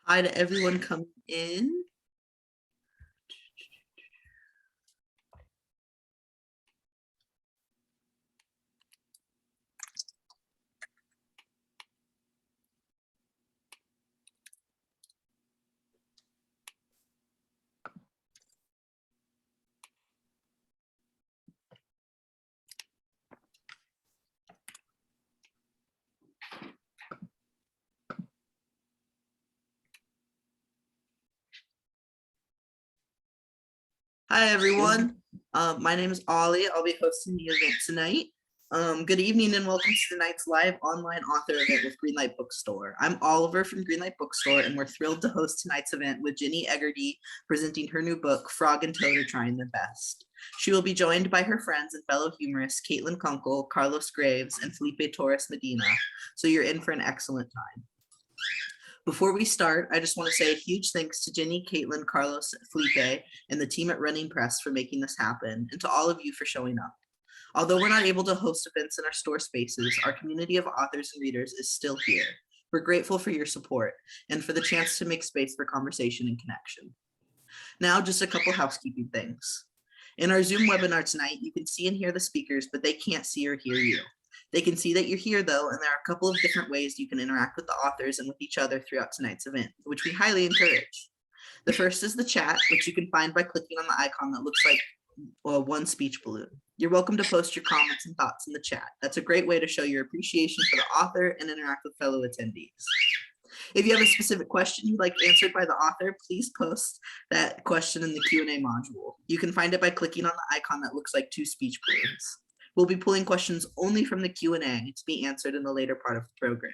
Hi to everyone coming in. Hi everyone. My name is Ollie. I'll be hosting the event tonight. Good evening and welcome to tonight's live online author event with Greenlight Bookstore. I'm Oliver from Greenlight Bookstore, and we're thrilled to host tonight's event with Jennie Egerdie presenting her new book, Frog and Toad Are Trying Their Best. She will be joined by her friends and fellow humorists, Caitlin Kunkel, Carlos Greaves, and Felipe Torres Medina. So you're in for an excellent time. Before we start, I just want to say a huge thanks to Jennie, Caitlin, Carlos, Felipe, and the team at Running Press for making this happen, and to all of you for showing up. Although we're not able to host events in our store spaces, our community of authors and readers is still here. We're grateful for your support and for the chance to make space for conversation and connection. Now, just a couple housekeeping things. In our Zoom webinar tonight, you can see and hear the speakers, but they can't see or hear you. They can see that you're here though, and there are a couple of different ways you can interact with the authors and with each other throughout tonight's event, which we highly encourage. The first is the chat, which you can find by clicking on the icon that looks like one speech balloon. You're welcome to post your comments and thoughts in the chat. That's a great way to show your appreciation for the author and interact with fellow attendees. If you have a specific question you'd like answered by the author, please post that question in the Q&A module. You can find it by clicking on the icon that looks like two speech balloons. We'll be pulling questions only from the Q&A to be answered in the later part of the program.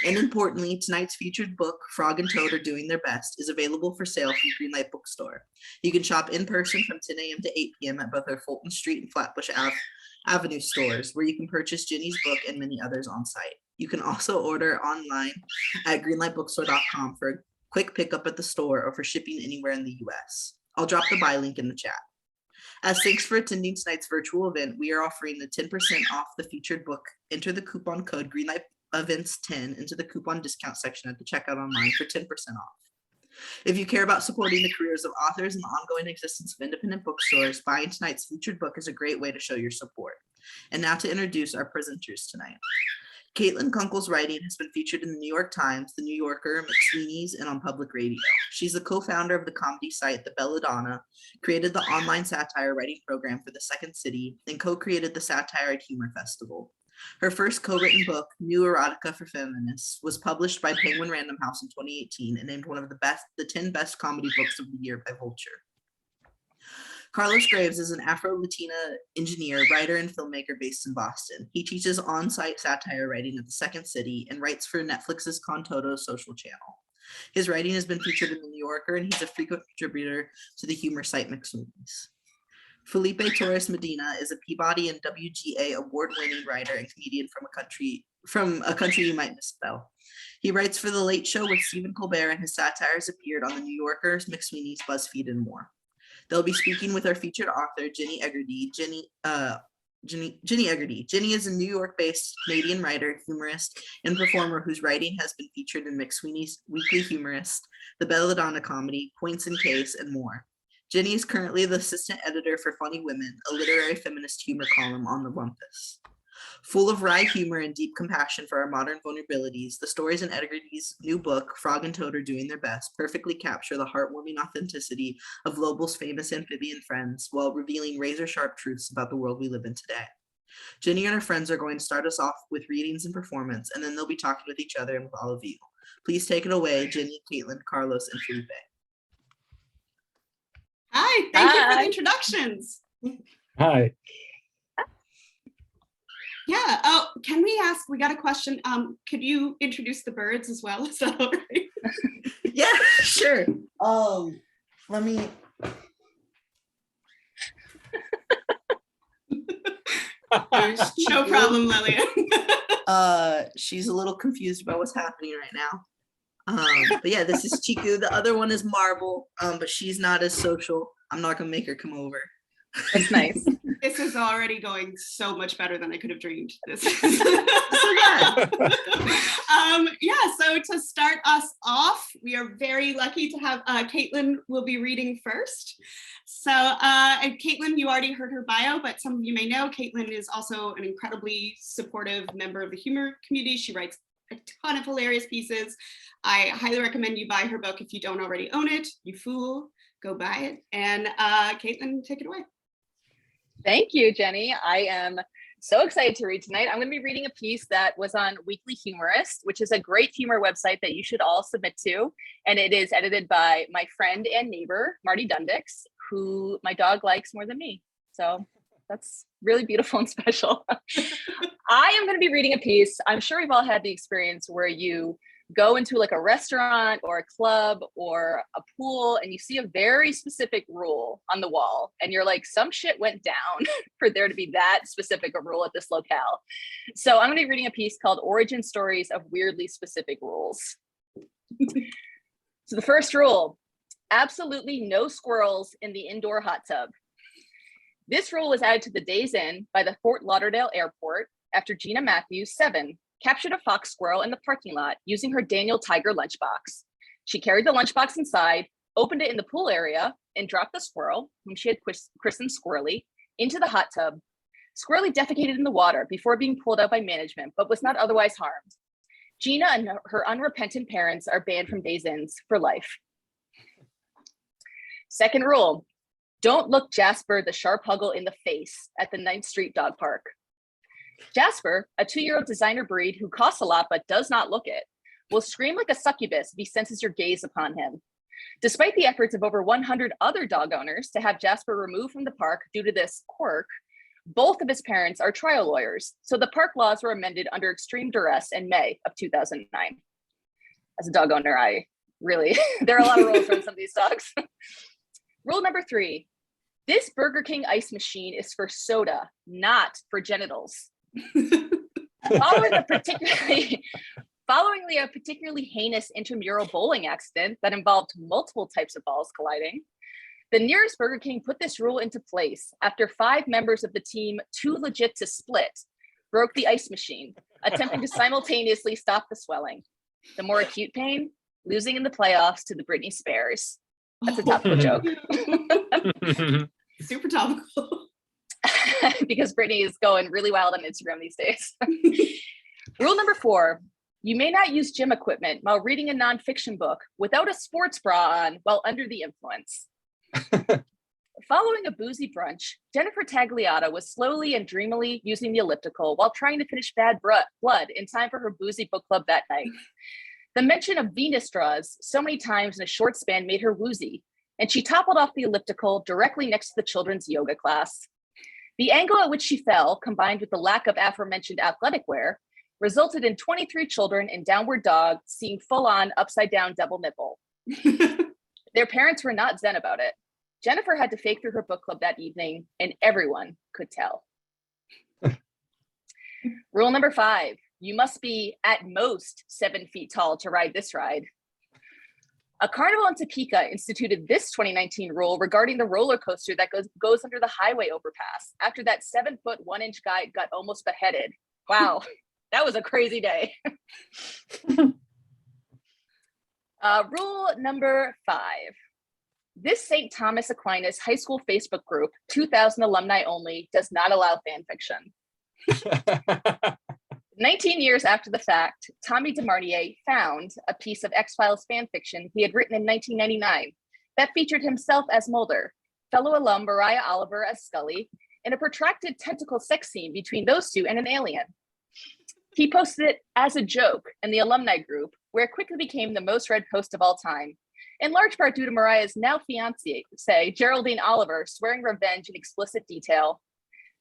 And importantly, tonight's featured book, Frog and Toad Are Doing Their Best, is available for sale from Greenlight Bookstore. You can shop in person from 10 a.m. to 8 p.m. at both our Fulton Street and Flatbush Avenue stores, where you can purchase Jennie's book and many others on site. You can also order online at greenlightbookstore.com for a quick pickup at the store or for shipping anywhere in the US. I'll drop the buy link in the chat. As thanks for attending tonight's virtual event, we are offering the 10% off the featured book. Enter the coupon code Greenlight Events 10 into the coupon discount section at the checkout online for 10% off. If you care about supporting the careers of authors and the ongoing existence of independent bookstores, buying tonight's featured book is a great way to show your support. And now to introduce our presenters tonight. Caitlin Kunkel's writing has been featured in the New York Times, The New Yorker, McSweeney's, and on public radio. She's the co-founder of the comedy site The Belladonna, created the online satire writing program for the Second City, and co-created the Satire and Humor Festival. Her first co-written book, New Erotica for Feminists, was published by Penguin Random House in 2018 and named one of the 10 best comedy books of the year by Vulture. Carlos Greaves is an Afro-Latina engineer, writer, and filmmaker based in Boston. He teaches on-site satire writing at the Second City and writes for Netflix's Contodo social channel. His writing has been featured in The New Yorker, and he's a frequent contributor to the humor site McSweeney's. Felipe Torres Medina is a Peabody and WGA award-winning writer and comedian from a country you might misspell. He writes for The Late Show with Stephen Colbert, and his satires appeared on The New Yorker, McSweeney's, BuzzFeed, and more. They'll be speaking with our featured author, Jennie Egerdie. Jennie Egerdie. Jennie is a New York-based Canadian writer, humorist, and performer whose writing has been featured in McSweeney's Weekly Humorist, The Belladonna Comedy, Points and Case, and more. Jennie is currently the assistant editor for Funny Women, a literary feminist humor column on The Rumpus. Full of wry humor and deep compassion for our modern vulnerabilities, the stories in Eggerty's new book, Frog and Toad Are Doing Their Best, perfectly capture the heartwarming authenticity of Lobel's famous amphibian friends while revealing razor-sharp truths about the world we live in today. Jennie and her friends are going to start us off with readings and performance, and then they'll be talking with each other and with all of you. Please take it away, Jennie, Caitlin, Carlos, and Felipe. Hi, thank you for the introductions. Hi. Yeah, oh, can we ask, we got a question. Could you introduce the birds as well? Is that all right? Yeah, sure. Let me. No problem, Lillian. She's a little confused about what's happening right now. But yeah, this is Chiku. The other one is Marble, but she's not as social. I'm not gonna make her come over. That's nice. This is already going so much better than I could have dreamed. This is so to start us off, we are very lucky to have Caitlin will be reading first. So Caitlin, you already heard her bio, but some of you may know Caitlin is also an incredibly supportive member of the humor community. She writes a ton of hilarious pieces. I highly recommend you buy her book if you don't already own it. You fool, go buy it. And Caitlin, take it away. Thank you, Jenny. I am so excited to read tonight. I'm going to be reading a piece that was on Weekly Humorist, which is a great humor website that you should all submit to. And it is edited by my friend and neighbor, Marty Dundix, who my dog likes more than me. So that's really beautiful and special. I am going to be reading a piece. I'm sure we've all had the experience where you go into like a restaurant or a club or a pool and you see a very specific rule on the wall and you're like, some shit went down for there to be that specific a rule at this locale. So I'm going to be reading a piece called Origin Stories of Weirdly Specific Rules. So the first rule, absolutely no squirrels in the indoor hot tub. This rule was added to the Days Inn by the Fort Lauderdale Airport after Gina Matthews, 7, captured a fox squirrel in the parking lot using her Daniel Tiger lunchbox. She carried the lunchbox inside, opened it in the pool area, and dropped the squirrel, whom she had christened Squirrely, into the hot tub. Squirrely defecated in the water before being pulled out by management, but was not otherwise harmed. Gina and her unrepentant parents are banned from Days Inns for life. Second rule, don't look Jasper the Sharp Huggle in the face at the 9th Street Dog Park. Jasper, a 2-year-old designer breed who costs a lot but does not look it, will scream like a succubus if he senses your gaze upon him. Despite the efforts of over 100 other dog owners to have Jasper removed from the park due to this quirk, both of his parents are trial lawyers, so the park laws were amended under extreme duress in May of 2009. As a dog owner, there are a lot of rules for some of these dogs. Rule number 3, this Burger King ice machine is for soda, not for genitals. Following a particularly heinous intramural bowling accident that involved multiple types of balls colliding, the nearest Burger King put this rule into place after 5 members of the team Too Legit to Split broke the ice machine, attempting to simultaneously stop the swelling. The more acute pain, losing in the playoffs to the Britney Spears. That's a topical joke. Super topical. Because Britney is going really wild on Instagram these days. Rule number 4, you may not use gym equipment while reading a nonfiction book without a sports bra on while under the influence. Following a boozy brunch, Jennifer Tagliata was slowly and dreamily using the elliptical while trying to finish Bad Blood in time for her boozy book club that night. The mention of Venus straws so many times in a short span made her woozy, and she toppled off the elliptical directly next to the children's yoga class. The angle at which she fell, combined with the lack of aforementioned athletic wear, resulted in 23 children in downward dog seeing full-on upside-down double nipple. Their parents were not zen about it. Jennifer had to fake through her book club that evening, and everyone could tell. Rule number 5, you must be at most 7 feet tall to ride this ride. A carnival in Topeka instituted this 2019 rule regarding the roller coaster that goes under the highway overpass after that 7-foot 1-inch guy got almost beheaded. Wow, that was a crazy day. Rule number 5. This St. Thomas Aquinas high school Facebook group, 2,000 alumni only, does not allow fan fiction. 19 years after the fact, Tommy DeMarnier found a piece of X-Files fan fiction he had written in 1999 that featured himself as Mulder, fellow alum Mariah Oliver as Scully, and a protracted tentacle sex scene between those two and an alien. He posted it as a joke in the alumni group, where it quickly became the most read post of all time, in large part due to Mariah's now fiancée, Geraldine Oliver, swearing revenge in explicit detail.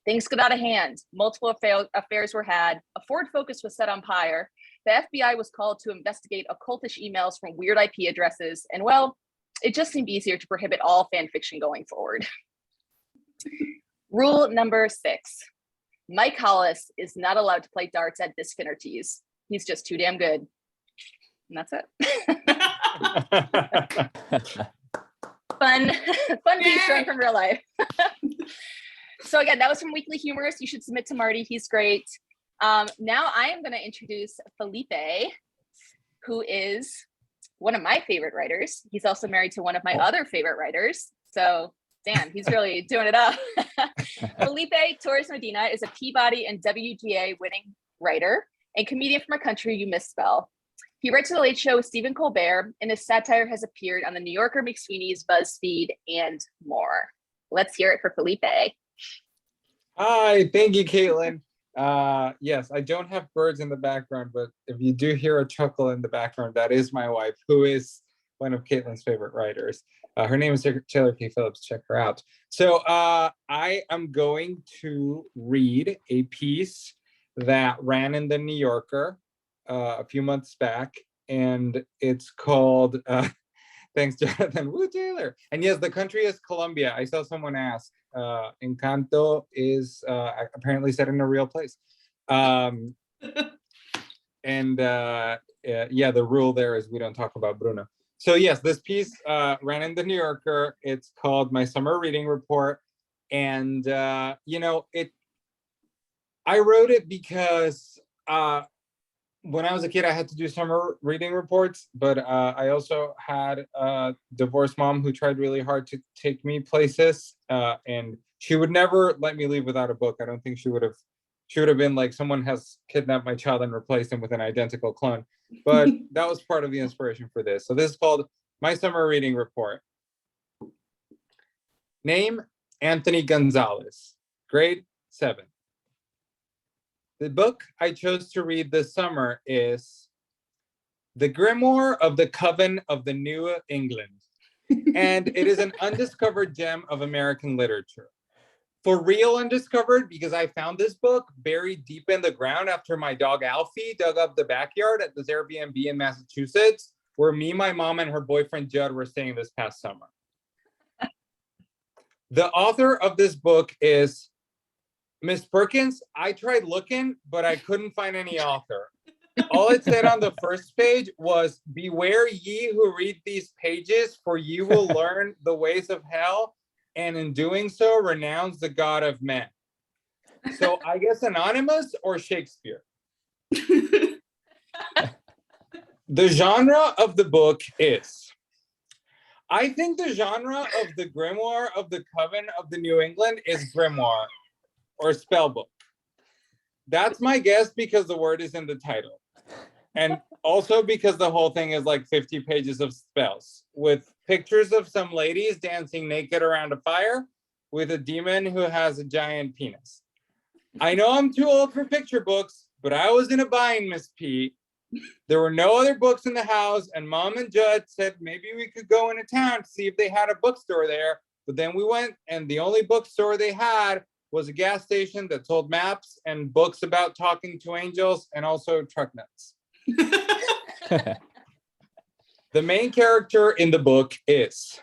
Things got out of hand. Multiple affairs were had. A Ford Focus was set on fire. The FBI was called to investigate occultish emails from weird IP addresses. And well, it just seemed easier to prohibit all fan fiction going forward. Rule number 6. Mike Hollis is not allowed to play darts at this Finnerties. He's just too damn good. And that's it. fun piece drawn from real life. So again, that was from Weekly Humorist. You should submit to Marty. He's great. Now I am going to introduce Felipe, who is one of my favorite writers. He's also married to one of my other favorite writers. So damn, he's really doing it up. Felipe Torres Medina is a Peabody and WGA winning writer and comedian from a country you misspell. He writes for The Late Show with Stephen Colbert, and his satire has appeared on The New Yorker, McSweeney's, BuzzFeed, and more. Let's hear it for Felipe. Hi, thank you, Caitlin. Yes, I don't have birds in the background, but if you do hear a chuckle in the background, that is my wife, who is one of Caitlin's favorite writers. Her name is Taylor K. Phillips. Check her out. So I am going to read a piece that ran in the New Yorker a few months back, and it's called thanks, Jonathan. Woo, Taylor. And yes, the country is Colombia. I saw someone ask. Encanto is apparently set in a real place. And yeah, the rule there is we don't talk about Bruno. So yes, this piece ran in the New Yorker. It's called My Summer Reading Report. And you know, I wrote it because when I was a kid, I had to do summer reading reports, but I also had a divorced mom who tried really hard to take me places, and she would never let me leave without a book. I don't think she would have been like, someone has kidnapped my child and replaced him with an identical clone. But that was part of the inspiration for this. So this is called My Summer Reading Report. Name, Anthony Gonzalez, grade 7. The book I chose to read this summer is The Grimoire of the Coven of the New England, and it is an undiscovered gem of American literature. For real undiscovered, because I found this book buried deep in the ground after my dog Alfie dug up the backyard at this Airbnb in Massachusetts, where me, my mom, and her boyfriend Judd were staying this past summer. The author of this book is Miss Perkins. I tried looking, but I couldn't find any author. All it said on the first page was, "Beware ye who read these pages, for you will learn the ways of hell, and in doing so, renounce the God of men." So I guess anonymous or Shakespeare. The genre of the book is, I think the genre of the Grimoire of the Coven of the New England is grimoire or spell book. That's my guess because the word is in the title. And also because the whole thing is like 50 pages of spells with pictures of some ladies dancing naked around a fire with a demon who has a giant penis. I know I'm too old for picture books, but I was in a bind, Miss P. There were no other books in the house, and Mom and Judd said maybe we could go into town to see if they had a bookstore there. But then we went, and the only bookstore they had was a gas station that sold maps and books about talking to angels and also truck nuts. The main character in the book is,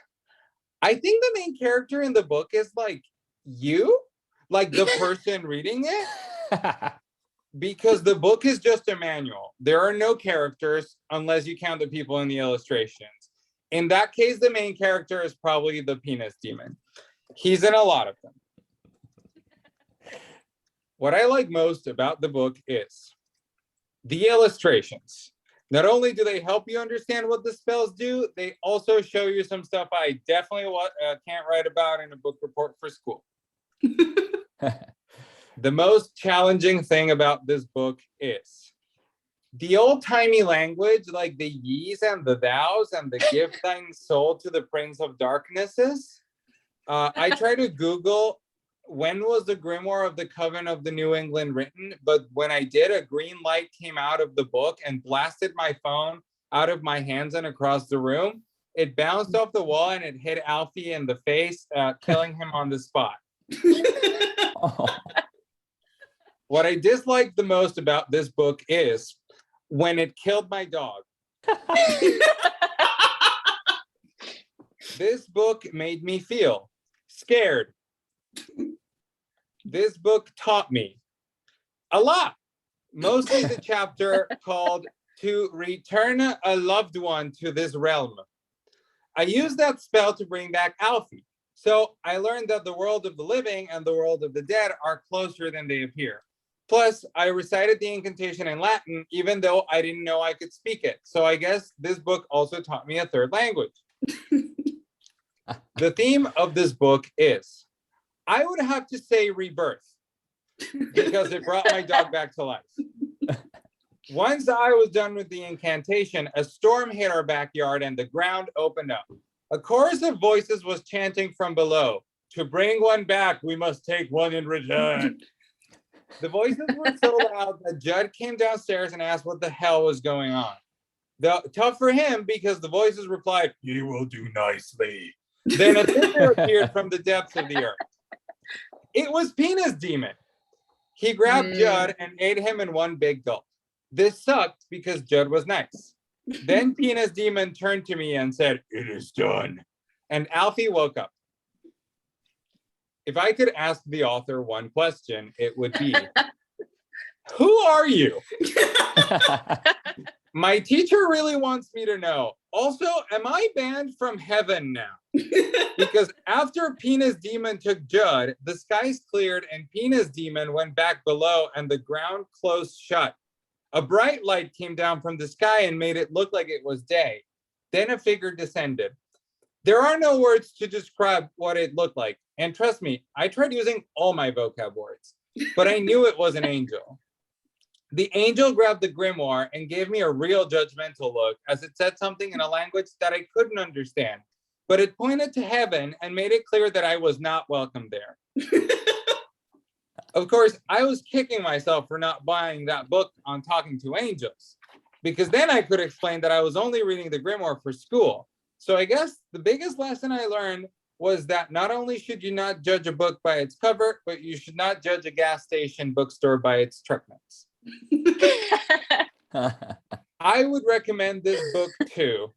I think the main character in the book is like you, like the person reading it. Because the book is just a manual. There are no characters unless you count the people in the illustrations. In that case, the main character is probably the penis demon. He's in a lot of them. What I like most about the book is the illustrations. Not only do they help you understand what the spells do, they also show you some stuff I definitely can't write about in a book report for school. The most challenging thing about this book is the old-timey language, like the ye's and the thou's and the give thine soul to the prince of darknesses. I tried to Google when was the Grimoire of the Coven of the New England written, but when I did, a green light came out of the book and blasted my phone out of my hands and across the room. It bounced off the wall and it hit Alfie in the face, killing him on the spot. What I disliked the most about this book is when it killed my dog. This book made me feel scared. This book taught me a lot. Mostly the chapter called To Return a Loved One to This Realm. I used that spell to bring back Alfie. So I learned that the world of the living and the world of the dead are closer than they appear. Plus, I recited the incantation in Latin, even though I didn't know I could speak it. So I guess this book also taught me a third language. The theme of this book is, I would have to say rebirth, because it brought my dog back to life. Once I was done with the incantation, a storm hit our backyard and the ground opened up. A chorus of voices was chanting from below, "To bring one back, we must take one in return." The voices were so loud that Judd came downstairs and asked what the hell was going on. Tough for him, because the voices replied, "He will do nicely." Then a figure appeared from the depths of the earth. It was Penis Demon. He grabbed Judd and ate him in one big gulp. This sucked because Judd was nice. Then Penis Demon turned to me and said, "It is done." And Alfie woke up. If I could ask the author one question, it would be, who are you? My teacher really wants me to know. Also, am I banned from heaven now? Because after Penis Demon took Judd, the skies cleared and Penis Demon went back below and the ground closed shut. A bright light came down from the sky and made it look like it was day. Then a figure descended. There are no words to describe what it looked like. And trust me, I tried using all my vocab words, but I knew it was an angel. The angel grabbed the grimoire and gave me a real judgmental look as it said something in a language that I couldn't understand, but it pointed to heaven and made it clear that I was not welcome there. Of course, I was kicking myself for not buying that book on talking to angels, because then I could explain that I was only reading the grimoire for school. So I guess the biggest lesson I learned was that not only should you not judge a book by its cover, but you should not judge a gas station bookstore by its truck nuts. I would recommend this book too.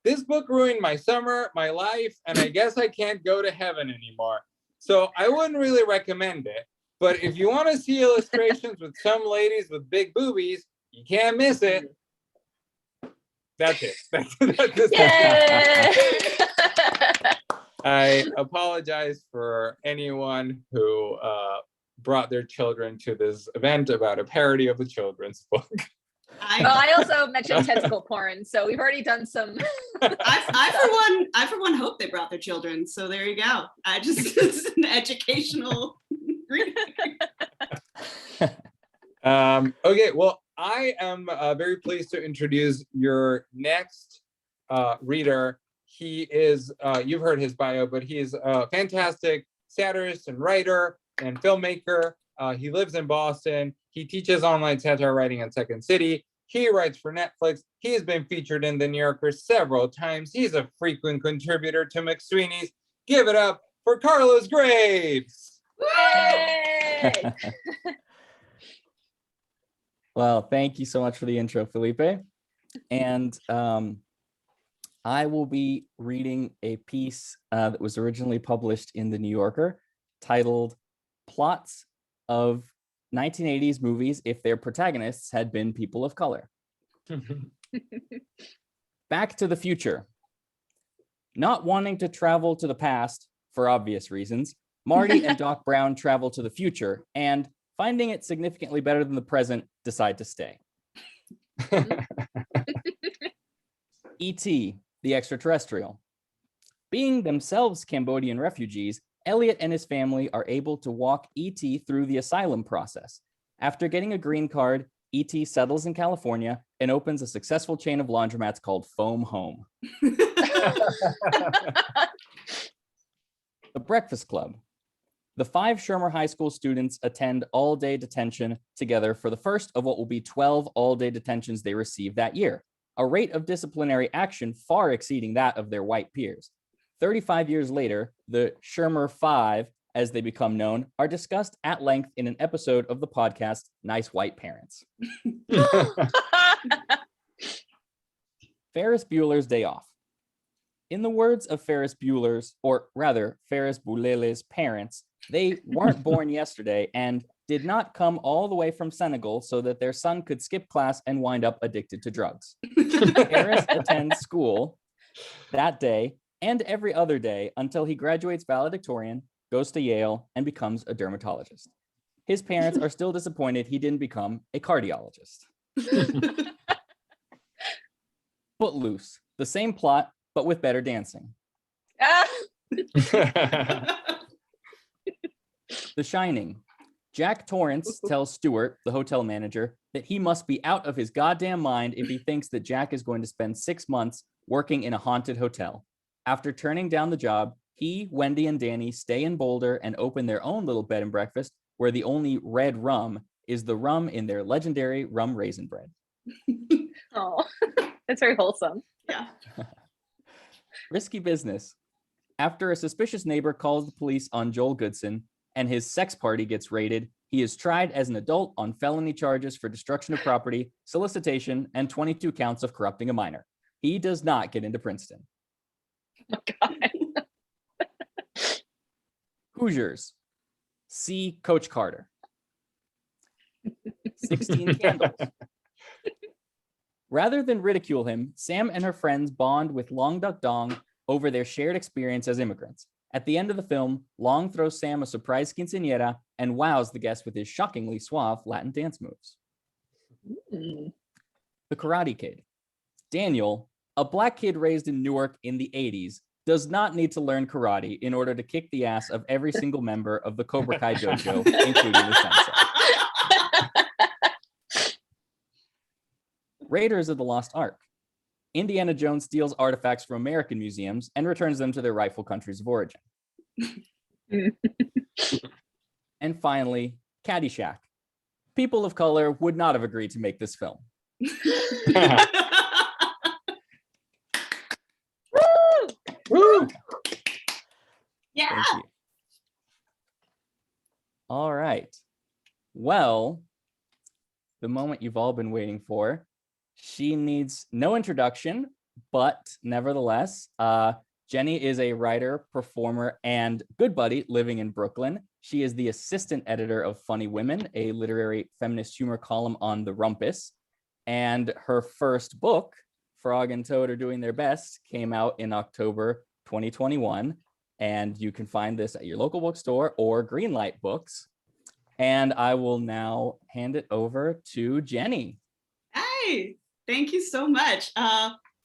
This book ruined my summer, my life, and I guess I can't go to heaven anymore. So I wouldn't really recommend it. But if you want to see illustrations with some ladies with big boobies, you can't miss it. That's it. I apologize for anyone who brought their children to this event about a parody of a children's book. I also mentioned tentacle porn, so we've already done some. I for one hope they brought their children. So there you go. It's an educational. Okay, well, I am very pleased to introduce your next reader. He is, you've heard his bio, but he's a fantastic satirist and writer and filmmaker. He lives in Boston. He teaches online satire writing at Second City. He writes for Netflix. He's been featured in The New Yorker several times. He's a frequent contributor to McSweeney's. Give it up for Carlos Greaves. Yay! Well, thank you so much for the intro, Felipe. And I will be reading a piece that was originally published in The New Yorker titled Plots of 1980s Movies If Their Protagonists Had Been People of Color. Back to the Future. Not wanting to travel to the past for obvious reasons, Marty and Doc Brown travel to the future and, finding it significantly better than the present, decide to stay. E.T., the extraterrestrial. Being themselves Cambodian refugees, Elliot and his family are able to walk E.T. through the asylum process. After getting a green card, E.T. settles in California and opens a successful chain of laundromats called Foam Home. The Breakfast Club. The 5 Shermer High School students attend all-day detention together for the first of what will be 12 all-day detentions they receive that year, a rate of disciplinary action far exceeding that of their white peers. 35 years later, the Shermer 5, as they become known, are discussed at length in an episode of the podcast Nice White Parents. Ferris Bueller's Day Off. In the words of Ferris Bueller's, or rather Ferris Bueller's parents, they weren't born yesterday and did not come all the way from Senegal so that their son could skip class and wind up addicted to drugs. Ferris attends school That day and every other day until he graduates valedictorian, goes to Yale, and becomes a dermatologist. His parents are still disappointed he didn't become a cardiologist. Footloose, the same plot, but with better dancing. The Shining. Jack Torrance tells Stuart, the hotel manager, that he must be out of his goddamn mind if he thinks that Jack is going to spend 6 months working in a haunted hotel. After turning down the job, he, Wendy, and Danny stay in Boulder and open their own little bed and breakfast where the only red rum is the rum in their legendary rum raisin bread. Oh, that's very wholesome. Yeah. Risky business. After a suspicious neighbor calls the police on Joel Goodson and his sex party gets raided, he is tried as an adult on felony charges for destruction of property, solicitation, and 22 counts of corrupting a minor. He does not get into Princeton. Oh, God. Hoosiers. See Coach Carter. 16 Candles. Rather than ridicule him, Sam and her friends bond with Long Duck Dong over their shared experience as immigrants. At the end of the film, Long throws Sam a surprise quinceañera and wows the guest with his shockingly suave Latin dance moves. Mm. The Karate Kid. Daniel, a black kid raised in Newark in the 80s, does not need to learn karate in order to kick the ass of every single member of the Cobra Kai dojo, including the sensei. Raiders of the Lost Ark. Indiana Jones steals artifacts from American museums and returns them to their rightful countries of origin. And finally, Caddyshack. People of color would not have agreed to make this film. Woo! Yeah. Thank you. All right. Well, the moment you've all been waiting for. She needs no introduction, but nevertheless, Jennie is a writer, performer, and good buddy living in Brooklyn. She is the assistant editor of Funny Women, a literary feminist humor column on The Rumpus. And her first book, Frog and Toad Are Doing Their Best, came out in October 2021. And you can find this at your local bookstore or Greenlight Books. And I will now hand it over to Jennie. Hey, thank you so much.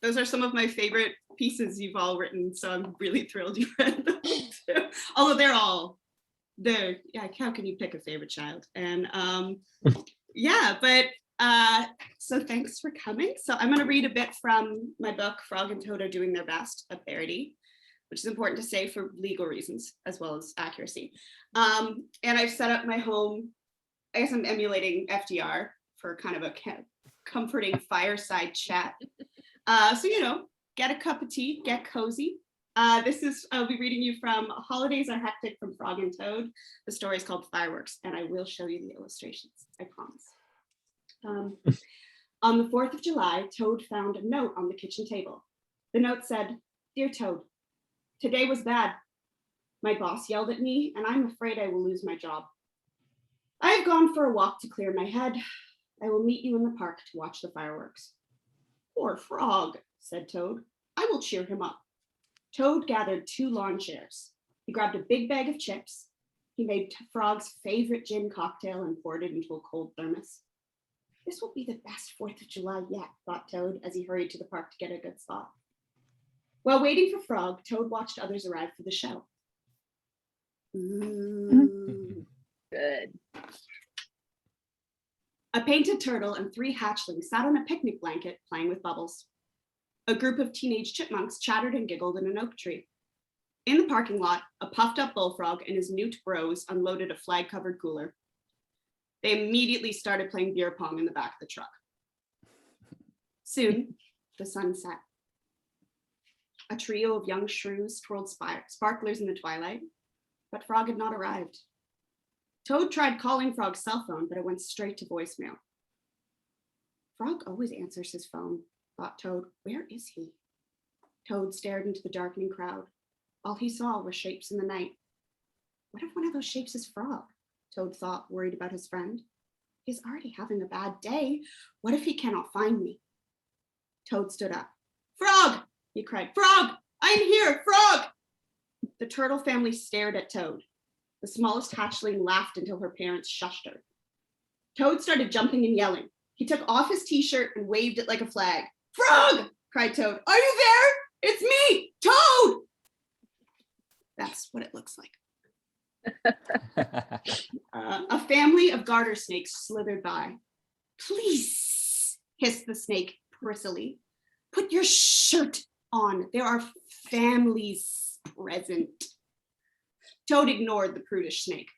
Those are some of my favorite pieces you've all written, so I'm really thrilled you read them too. Although they're yeah, how can you pick a favorite child? And yeah, but so thanks for coming. So I'm gonna read a bit from my book, Frog and Toad Are Doing Their Best, a parody, which is important to say for legal reasons as well as accuracy. And I've set up my home. I guess I'm emulating FDR for kind of a comforting fireside chat. So, you know, get a cup of tea, get cozy. I'll be reading you from Holidays Are Hectic from Frog and Toad. The story is called Fireworks, and I will show you the illustrations, I promise. On the 4th of July, Toad found a note on the kitchen table. The note said, "Dear Toad, today was bad. My boss yelled at me, and I'm afraid I will lose my job. I have gone for a walk to clear my head. I will meet you in the park to watch the fireworks." "Poor Frog," said Toad. "I will cheer him up." Toad gathered 2 lawn chairs. He grabbed a big bag of chips. He made Frog's favorite gin cocktail and poured it into a cold thermos. "This will be the best 4th of July yet," thought Toad as he hurried to the park to get a good spot. While waiting for Frog, Toad watched others arrive for the show. Good. A painted turtle and 3 hatchlings sat on a picnic blanket playing with bubbles. A group of teenage chipmunks chattered and giggled in an oak tree. In the parking lot, a puffed up bullfrog and his newt bros unloaded a flag-covered cooler. They immediately started playing beer pong in the back of the truck. Soon, the sun set. A trio of young shrews twirled sparklers in the twilight, but Frog had not arrived. Toad tried calling Frog's cell phone, but it went straight to voicemail. Frog always answers his phone, thought Toad. Where is he? Toad stared into the darkening crowd. All he saw were shapes in the night. What if one of those shapes is Frog? Toad thought, worried about his friend. He's already having a bad day. What if he cannot find me? Toad stood up. Frog, he cried. Frog! I'm here, Frog! The turtle family stared at Toad. The smallest hatchling laughed until her parents shushed her. Toad started jumping and yelling. He took off his t-shirt and waved it like a flag. Frog! Cried Toad. Are you there? It's me, Toad! That's what it looks like. A family of garter snakes slithered by. Please, hissed the snake prissily. Put your shirt on. There are families present. Toad ignored the prudish snake.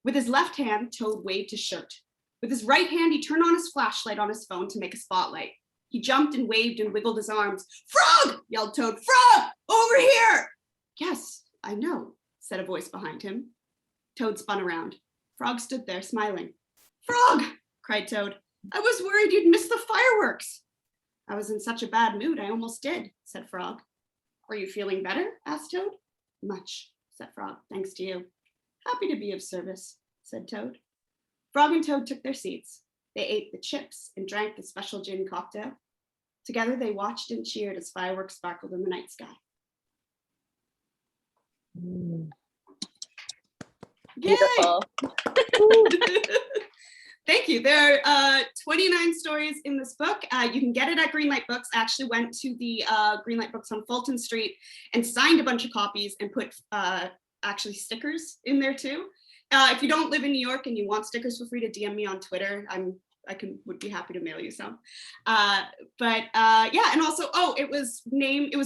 With his left hand, Toad waved his shirt. With his right hand, he turned on his flashlight on his phone to make a spotlight. He jumped and waved and wiggled his arms. Frog! Yelled Toad. Frog! Over here! Yes, I know, said a voice behind him. Toad spun around. Frog stood there, smiling. Frog! Cried Toad. I was worried you'd miss the fireworks. I was in such a bad mood, I almost did, said Frog. Are you feeling better? Asked Toad. Much, said Frog, thanks to you. Happy to be of service, said Toad. Frog and Toad took their seats. They ate the chips and drank the special gin cocktail. Together they watched and cheered as fireworks sparkled in the night sky. Beautiful. Thank you. There are 29 stories in this book. You can get it at Greenlight Books. I actually went to the Greenlight Books on Fulton Street and signed a bunch of copies and put actually stickers in there too. If you don't live in New York and you want stickers, feel free to DM me on Twitter. Would be happy to mail you some. Yeah, and also, it was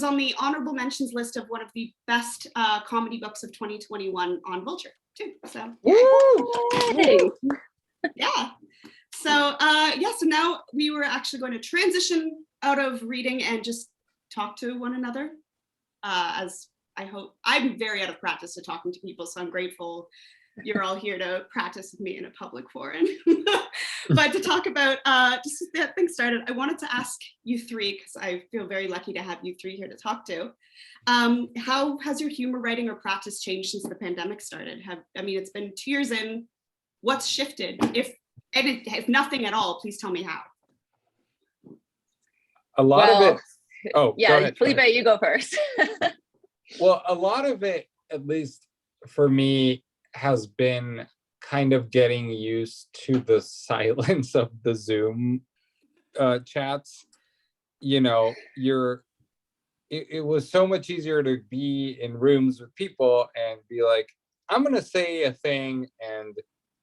on the honorable mentions list of one of the best comedy books of 2021 on Vulture too. So Yay. yeah. So so now we were actually going to transition out of reading and just talk to one another. As I hope, I'm very out of practice to talking to people, so I'm grateful you're all here to practice with me in a public forum. But to talk about just to get things started, I wanted to ask you three, because I feel very lucky to have you three here to talk to. How has your humor writing or practice changed since the pandemic started? It's been 2 years in. What's shifted? If nothing at all, please tell me how. A lot of it. Oh, yeah, go ahead, Felipe, you go first. Well, a lot of it, at least for me, has been kind of getting used to the silence of the Zoom chats. You know, it was so much easier to be in rooms with people and be like, I'm gonna say a thing and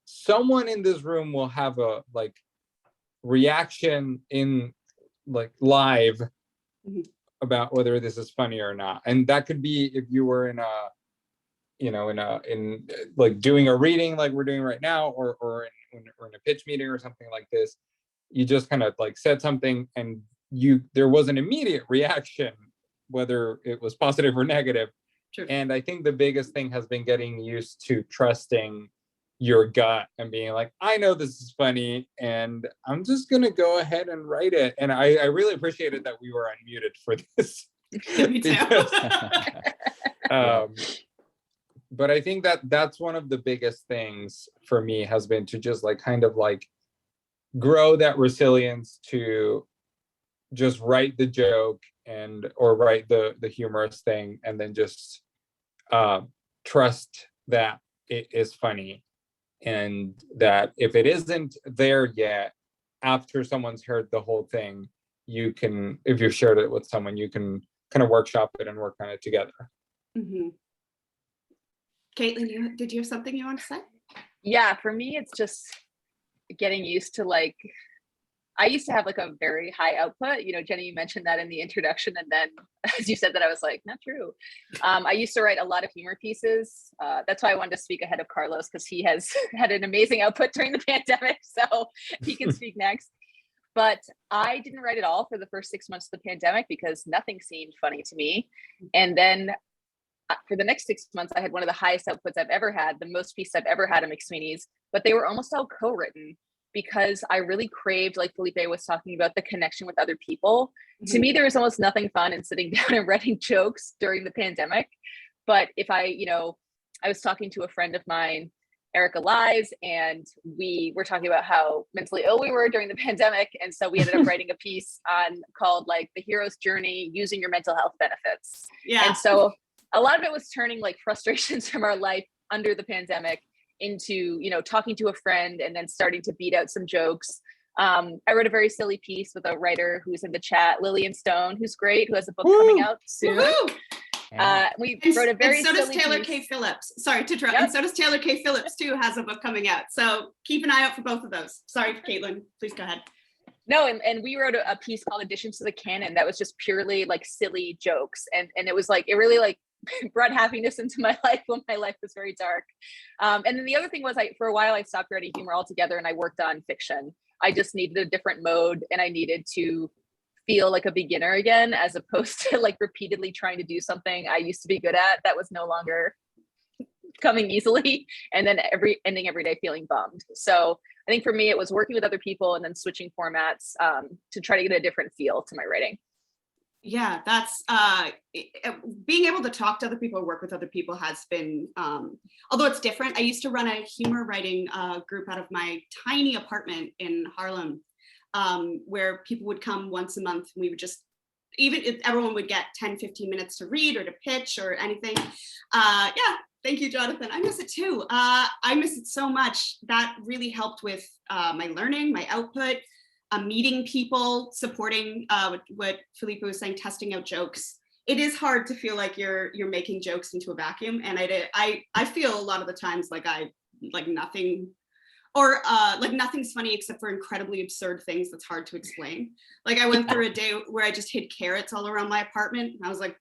someone in this room will have a reaction in live about whether this is funny or not. And that could be if you were in doing a reading like we're doing right now, or in a pitch meeting or something like this. You just kind of said something and there was an immediate reaction, whether it was positive or negative. Sure. And I think the biggest thing has been getting used to trusting your gut and being like, I know this is funny and I'm just gonna go ahead and write it. And I really appreciated that we were unmuted for this. Me too. But I think that's one of the biggest things for me has been to just grow that resilience to just write the joke or write the humorous thing and then just trust that it is funny. And that if it isn't there yet, after someone's heard the whole thing, you can, if you've shared it with someone, you can kind of workshop it and work on it together. Mm-hmm. Caitlin, did you have something you want to say? Yeah, for me, it's just getting used to I used to have a very high output. Jenny, you mentioned that in the introduction. And then as you said that, I was like, not true. I used to write a lot of humor pieces. That's why I wanted to speak ahead of Carlos, because he has had an amazing output during the pandemic. So he can speak next. But I didn't write at all for the first 6 months of the pandemic because nothing seemed funny to me. And then for the next 6 months, I had one of the highest outputs I've ever had, the most pieces I've ever had at McSweeney's, but they were almost all co-written, because I really craved, like Felipe was talking about, the connection with other people. Mm-hmm. To me, there was almost nothing fun in sitting down and writing jokes during the pandemic. But if I was talking to a friend of mine Erica Lies, and we were talking about how mentally ill we were during the pandemic. And so we ended up writing a piece called like the hero's journey, using your mental health benefits. Yeah. And so a lot of it was turning like frustrations from our life under the pandemic into, you know, talking to a friend and then starting to beat out some jokes. I wrote a very silly piece with a writer who's in the chat, Lillian Stone, who's great, who has a book coming out soon. We wrote a very and so does silly Taylor piece. K. Phillips. Sorry to interrupt. Yep. And so does Taylor K. Phillips too, has a book coming out. So keep an eye out for both of those. Sorry, Caitlin, please go ahead. No, and we wrote a piece called Additions to the Canon that was just purely like silly jokes. And it was like, it really like brought happiness into my life when my life was very dark. And then the other thing was for a while I stopped writing humor altogether and I worked on fiction. I just needed a different mode and I needed to feel like a beginner again, as opposed to like repeatedly trying to do something I used to be good at that was no longer coming easily, and then ending every day feeling bummed. So I think for me, it was working with other people and then switching formats to try to get a different feel to my writing. Yeah, that's being able to talk to other people, work with other people has been, although it's different. I used to run a humor writing group out of my tiny apartment in Harlem, where people would come once a month and we would just, even if everyone would get 10, 15 minutes to read or to pitch or anything. Yeah, thank you, Jonathan. I miss it too. I miss it so much. That really helped with my learning, my output, meeting people, supporting what Felipe was saying, testing out jokes. It is hard to feel like you're making jokes into a vacuum. And I feel a lot of the times like nothing, or like nothing's funny except for incredibly absurd things that's hard to explain. Like I went through a day where I just hid carrots all around my apartment. And I was like,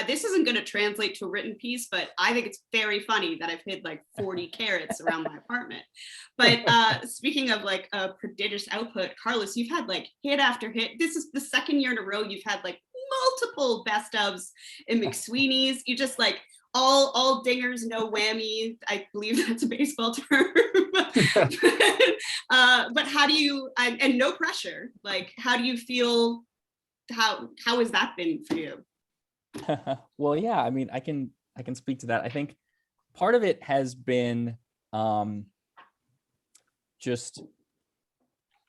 this isn't going to translate to a written piece, but I think it's very funny that I've hid like 40 carrots around my apartment. But speaking of like a prodigious output, Carlos, you've had like hit after hit. This is the second year in a row you've had like multiple best ofs in McSweeney's. You just like all dingers, no whammy. I believe that's a baseball term. But how do you, and no pressure, like how do you feel, how has that been for you? Well, yeah, I mean, I can speak to that. I think part of it has been just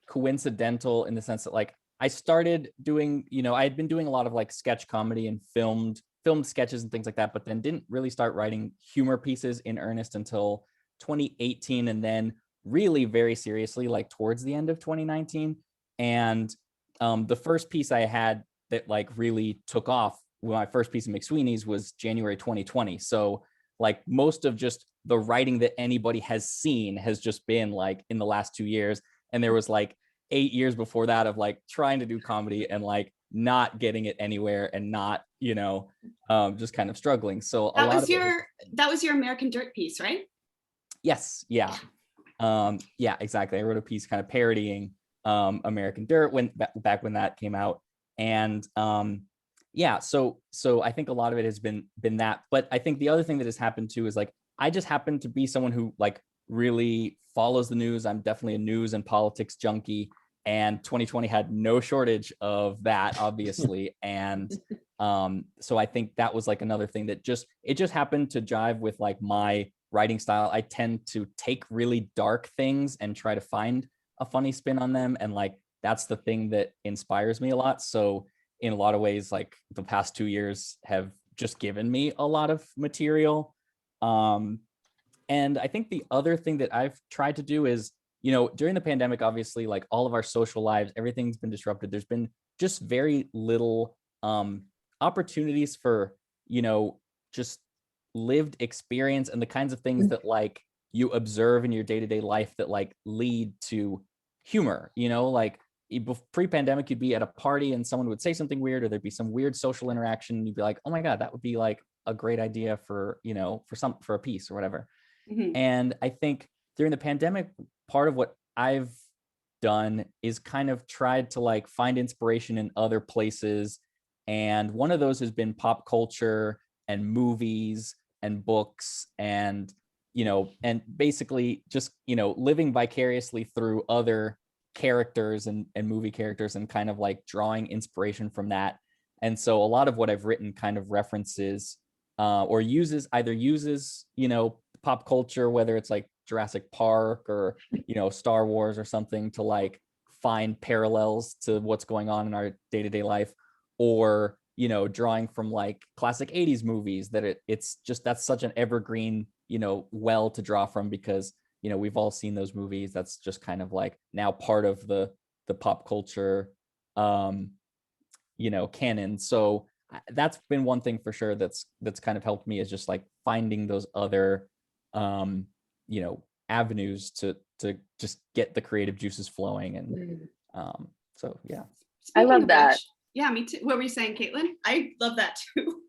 coincidental in the sense that like I started doing, you know, I had been doing a lot of like sketch comedy and filmed sketches and things like that, but then didn't really start writing humor pieces in earnest until 2018, and then really very seriously like towards the end of 2019. And the first piece I had that like really took off, my first piece of McSweeney's, was January 2020. So like most of just the writing that anybody has seen has just been like in the last 2 years. And there was like 8 years before that of like trying to do comedy and like not getting it anywhere and not, you know, just kind of struggling. So that was your American Dirt piece, right? Yes. Yeah. Yeah, exactly. I wrote a piece kind of parodying American Dirt back when that came out. And yeah, so I think a lot of it has been that. But I think the other thing that has happened too is like I just happen to be someone who like really follows the news. I'm definitely a news and politics junkie, and 2020 had no shortage of that, obviously. And so I think that was like another thing that just happened to jive with like my writing style. I tend to take really dark things and try to find a funny spin on them, and like that's the thing that inspires me a lot. So in a lot of ways, like the past 2 years have just given me a lot of material. And I think the other thing that I've tried to do is, you know, during the pandemic, obviously, like all of our social lives, everything's been disrupted. There's been just very little opportunities for, you know, just lived experience and the kinds of things that like you observe in your day-to-day life that like lead to humor, you know, like pre-pandemic, you'd be at a party and someone would say something weird, or there'd be some weird social interaction, and you'd be like, oh my God, that would be like a great idea for, you know, for a piece or whatever. Mm-hmm. And I think during the pandemic, part of what I've done is kind of tried to like find inspiration in other places. And one of those has been pop culture and movies and books, and, you know, and basically just, you know, living vicariously through other characters and movie characters and kind of like drawing inspiration from that. And so a lot of what I've written kind of references or uses, you know, pop culture, whether it's like Jurassic Park or, Star Wars or something to like find parallels to what's going on in our day-to-day life, or, drawing from like classic 80s movies that it's just, that's such an evergreen, well to draw from, because, we've all seen those movies. That's just kind of like now part of the pop culture, canon. So that's been one thing for sure that's kind of helped me, is just like finding those other avenues to just get the creative juices flowing. And so yeah. I love that. Which, yeah, me too. What were you saying, Caitlin? I love that too.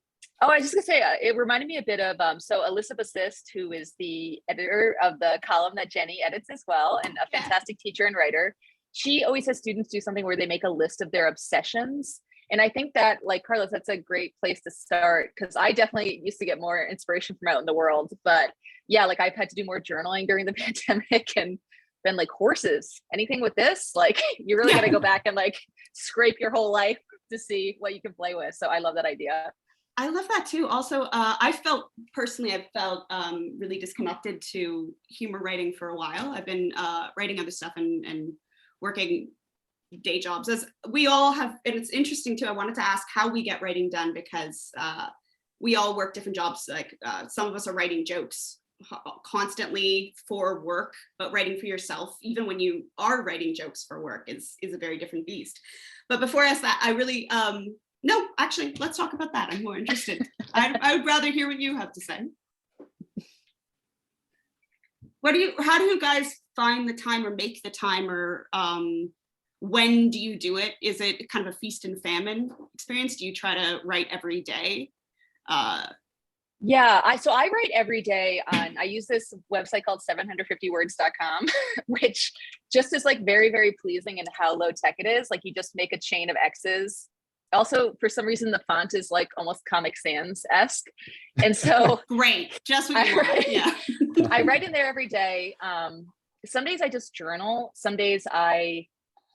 Oh, I was just gonna say, it reminded me a bit of so Alyssa Bassist, who is the editor of the column that Jenny edits as well, and a fantastic teacher and writer. She always has students do something where they make a list of their obsessions. And I think that, like Carlos, that's a great place to start, because I definitely used to get more inspiration from out in the world. But yeah, like I've had to do more journaling during the pandemic, and been like, horses, anything with this? Like you really got to go back and like scrape your whole life to see what you can play with. So I love that idea. I love that too. Also, I've felt really disconnected to humor writing for a while. I've been writing other stuff and working day jobs, as we all have. And it's interesting too. I wanted to ask how we get writing done, because we all work different jobs. Like some of us are writing jokes constantly for work, but writing for yourself, even when you are writing jokes for work, is a very different beast. But before I ask that, I really no, actually, let's talk about that. I'm more interested. I would rather hear what you have to say. How do you guys find the time or make the time, or when do you do it? Is it kind of a feast and famine experience? Do you try to write every day? Yeah, I write every day I use this website called 750words.com, which just is like very, very pleasing in how low tech it is. Like you just make a chain of X's. Also, for some reason, the font is like almost Comic Sans-esque. And so great, just what you want. Yeah. I write in there every day. Some days I just journal. Some days I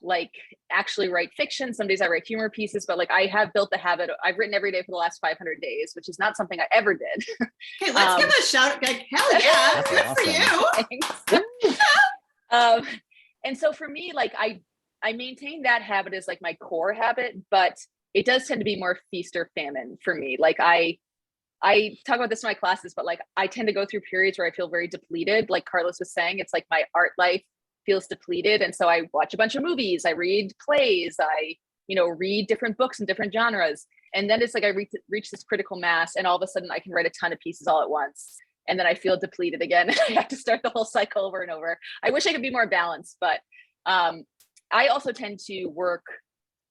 like actually write fiction. Some days I write humor pieces, but like I have built the habit. I've written every day for the last 500 days, which is not something I ever did. Okay, let's give it a shout. Like, hell yeah, good awesome. for you. And so for me, like I maintain that habit as like my core habit, but it does tend to be more feast or famine for me. Like I talk about this in my classes, but like I tend to go through periods where I feel very depleted. Like Carlos was saying, it's like my art life feels depleted. And so I watch a bunch of movies, I read plays, I, read different books in different genres. And then it's like I reach this critical mass, and all of a sudden I can write a ton of pieces all at once. And then I feel depleted again. And I have to start the whole cycle over and over. I wish I could be more balanced, but I also tend to work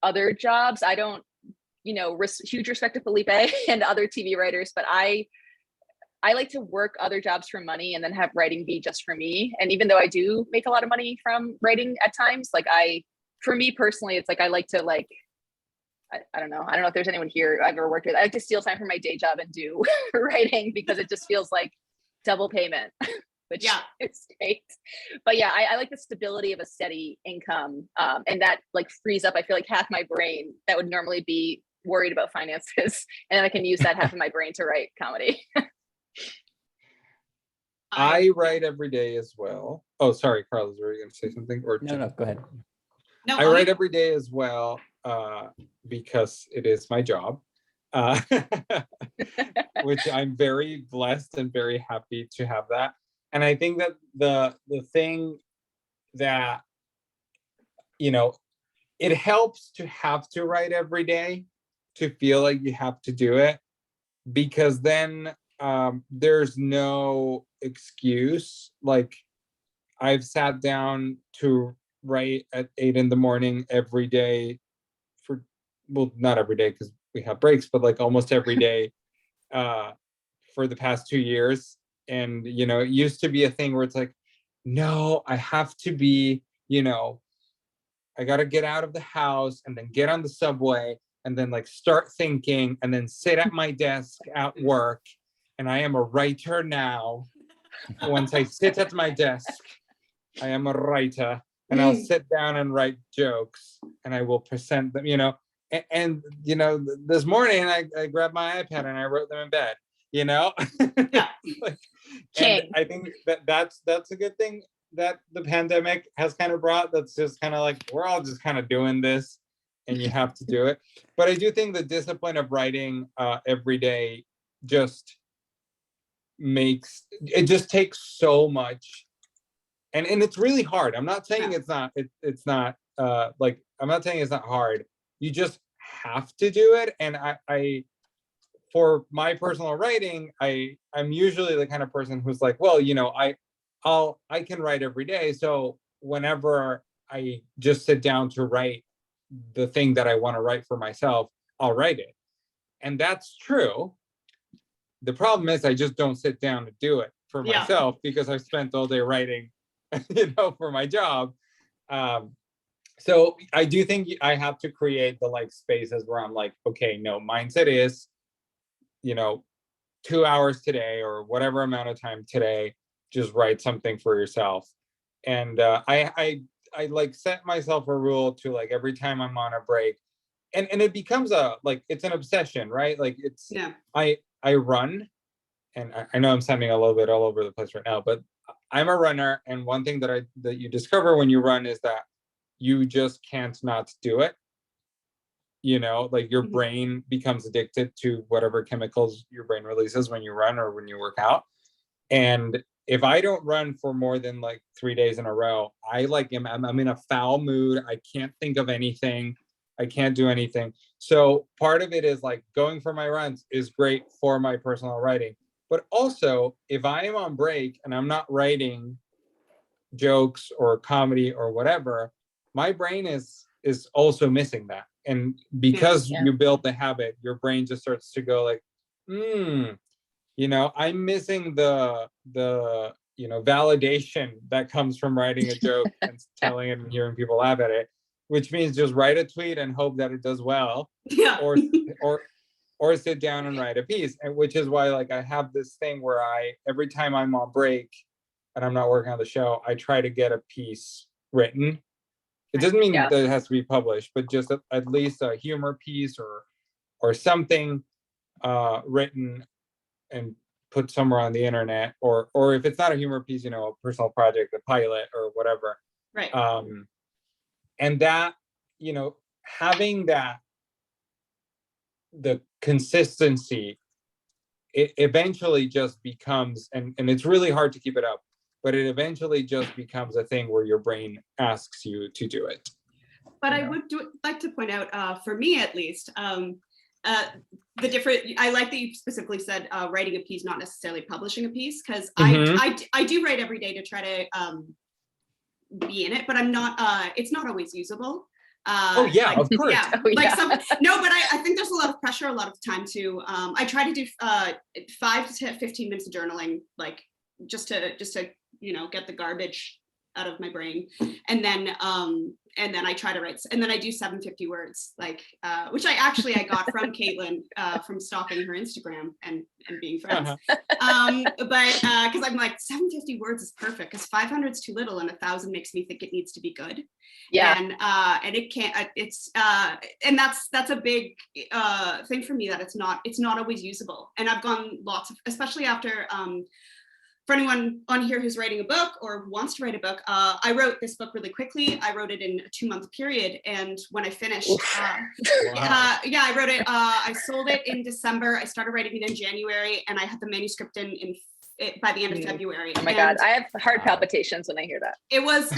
other jobs. I don't, huge respect to Felipe and other TV writers, but I like to work other jobs for money and then have writing be just for me. And even though I do make a lot of money from writing at times, like for me personally, it's like I like to like, I don't know if there's anyone here I've ever worked with. I like to steal time from my day job and do writing, because it just feels like double payment, which is great. But yeah, I like the stability of a steady income, and that like frees up, I feel like, half my brain that would normally be worried about finances, and then I can use that half of my brain to write comedy. I write every day as well. Oh, sorry, Carlos, were you going to say something? Or No, go ahead. No, I write every day as well, because it is my job, which I'm very blessed and very happy to have that. And I think that the thing that, it helps to have to write every day, to feel like you have to do it, because then there's no excuse. Like I've sat down to write at 8 a.m. every day not every day because we have breaks, but like almost every day for the past 2 years. And, it used to be a thing where it's like, no, I have to be, I got to get out of the house and then get on the subway and then like start thinking and then sit at my desk at work. And I am a writer now. Once I sit at my desk, I am a writer, and I'll sit down and write jokes, and I will present them, and this morning I grabbed my iPad and I wrote them in bed, Yeah. like, King. And I think that's a good thing that the pandemic has kind of brought. That's just kind of like, we're all just kind of doing this and you have to do it. But I do think the discipline of writing every day just takes so much. And it's really hard. I'm not saying it's not, it's not like, I'm not saying it's not hard. You just have to do it. And I for my personal writing, I'm usually the kind of person who's like, well, you know, I can write every day. So whenever I just sit down to write the thing that I want to write for myself, I'll write it. And that's true. The problem is I just don't sit down to do it for myself because I've spent all day writing, you know, for my job. So I do think I have to create the like spaces where I'm like, okay, no, mindset is, you know, 2 hours today or whatever amount of time today, just write something for yourself. And I like set myself a rule to like every time I'm on a break, and it becomes it's an obsession, right? Like it's, I run, and I know I'm sounding a little bit all over the place right now, but I'm a runner. And one thing that you discover when you run is that you just can't not do it. You know, like your brain becomes addicted to whatever chemicals your brain releases when you run or when you work out. And if I don't run for more than like 3 days in a row, I'm in a foul mood. I can't think of anything. I can't do anything. So part of it is like going for my runs is great for my personal writing. But also if I am on break and I'm not writing jokes or comedy or whatever, my brain is also missing that. And because you built the habit, your brain just starts to go like, you know, I'm missing the you know, validation that comes from writing a joke and telling it and hearing people laugh at it, which means just write a tweet and hope that it does well, or sit down and write a piece. And which is why like I have this thing where every time I'm on break and I'm not working on the show, I try to get a piece written. It doesn't mean that it has to be published, but just at least a humor piece or something written and put somewhere on the internet, or if it's not a humor piece, you know, a personal project, a pilot or whatever. Right. And that, you know, having the consistency, it eventually just becomes, and it's really hard to keep it up, but it eventually just becomes a thing where your brain asks you to do it. But I would like to point out, for me at least, the different, I like that you specifically said writing a piece, not necessarily publishing a piece, because I do write every day to try to be in it, but I'm not, it's not always usable. Of course. No, but I think there's a lot of pressure, a lot of time to, I try to do 5 to 15 minutes of journaling, like just to, you know, get the garbage out of my brain. And then I try to write, and then I do 750 words, like, which I got from Caitlin, from stalking her Instagram and being friends. But because I'm like, 750 words is perfect, because 500 is too little and 1,000 makes me think it needs to be good. And it can't, and that's a big thing for me, that it's not always usable. And I've gone lots of, especially after, for anyone on here who's writing a book or wants to write a book, I wrote this book really quickly. I wrote it in a 2-month period. And when I finished, I wrote it, I sold it in December. I started writing it in January, and I had the manuscript by the end of February. Oh my God, I have heart palpitations when I hear that. It was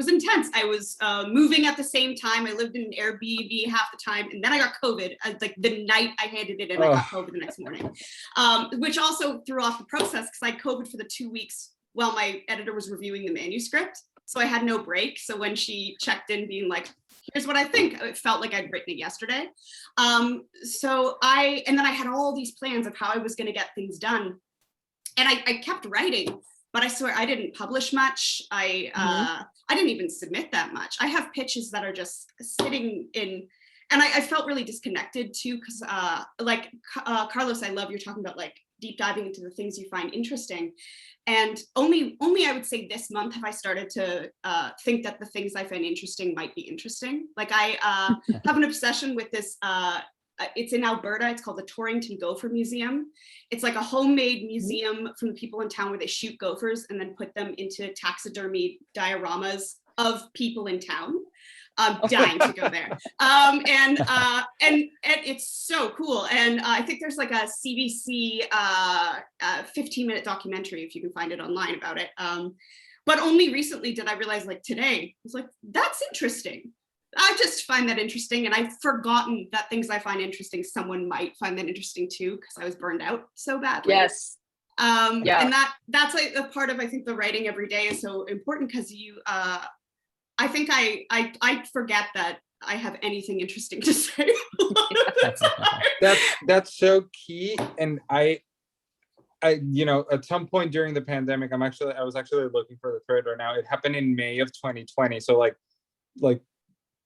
intense. I was moving at the same time. I lived in an Airbnb half the time, and then I got COVID. Like the night I handed it in, I got COVID the next morning, which also threw off the process, because I had COVID for the 2 weeks while my editor was reviewing the manuscript. So I had no break. So when she checked in being like, here's what I think, it felt like I'd written it yesterday. And then I had all these plans of how I was going to get things done. And I kept writing, but I swear I didn't publish much. I didn't even submit that much. I have pitches that are just sitting in, and I felt really disconnected too, because Carlos, I love you're talking about like deep diving into the things you find interesting. And only I would say this month have I started to think that the things I find interesting might be interesting. Like I have an obsession with this it's in Alberta. It's called the Tourington Gopher Museum. It's like a homemade museum from the people in town where they shoot gophers and then put them into taxidermy dioramas of people in town. I'm dying to go there. And it's so cool. And I think there's like a CBC 15-minute documentary, if you can find it online, about it. But only recently did I realize, like today, I was like, that's interesting. I just find that interesting. And I've forgotten that things I find interesting, someone might find that interesting too, because I was burned out so badly. Yes. And that's like a part of, I think, the writing every day is so important, because you, I think I forget that I have anything interesting to say a lot of the time. That's so key. And I you know, at some point during the pandemic, I was actually looking for the thread right now. It happened in May of 2020. So like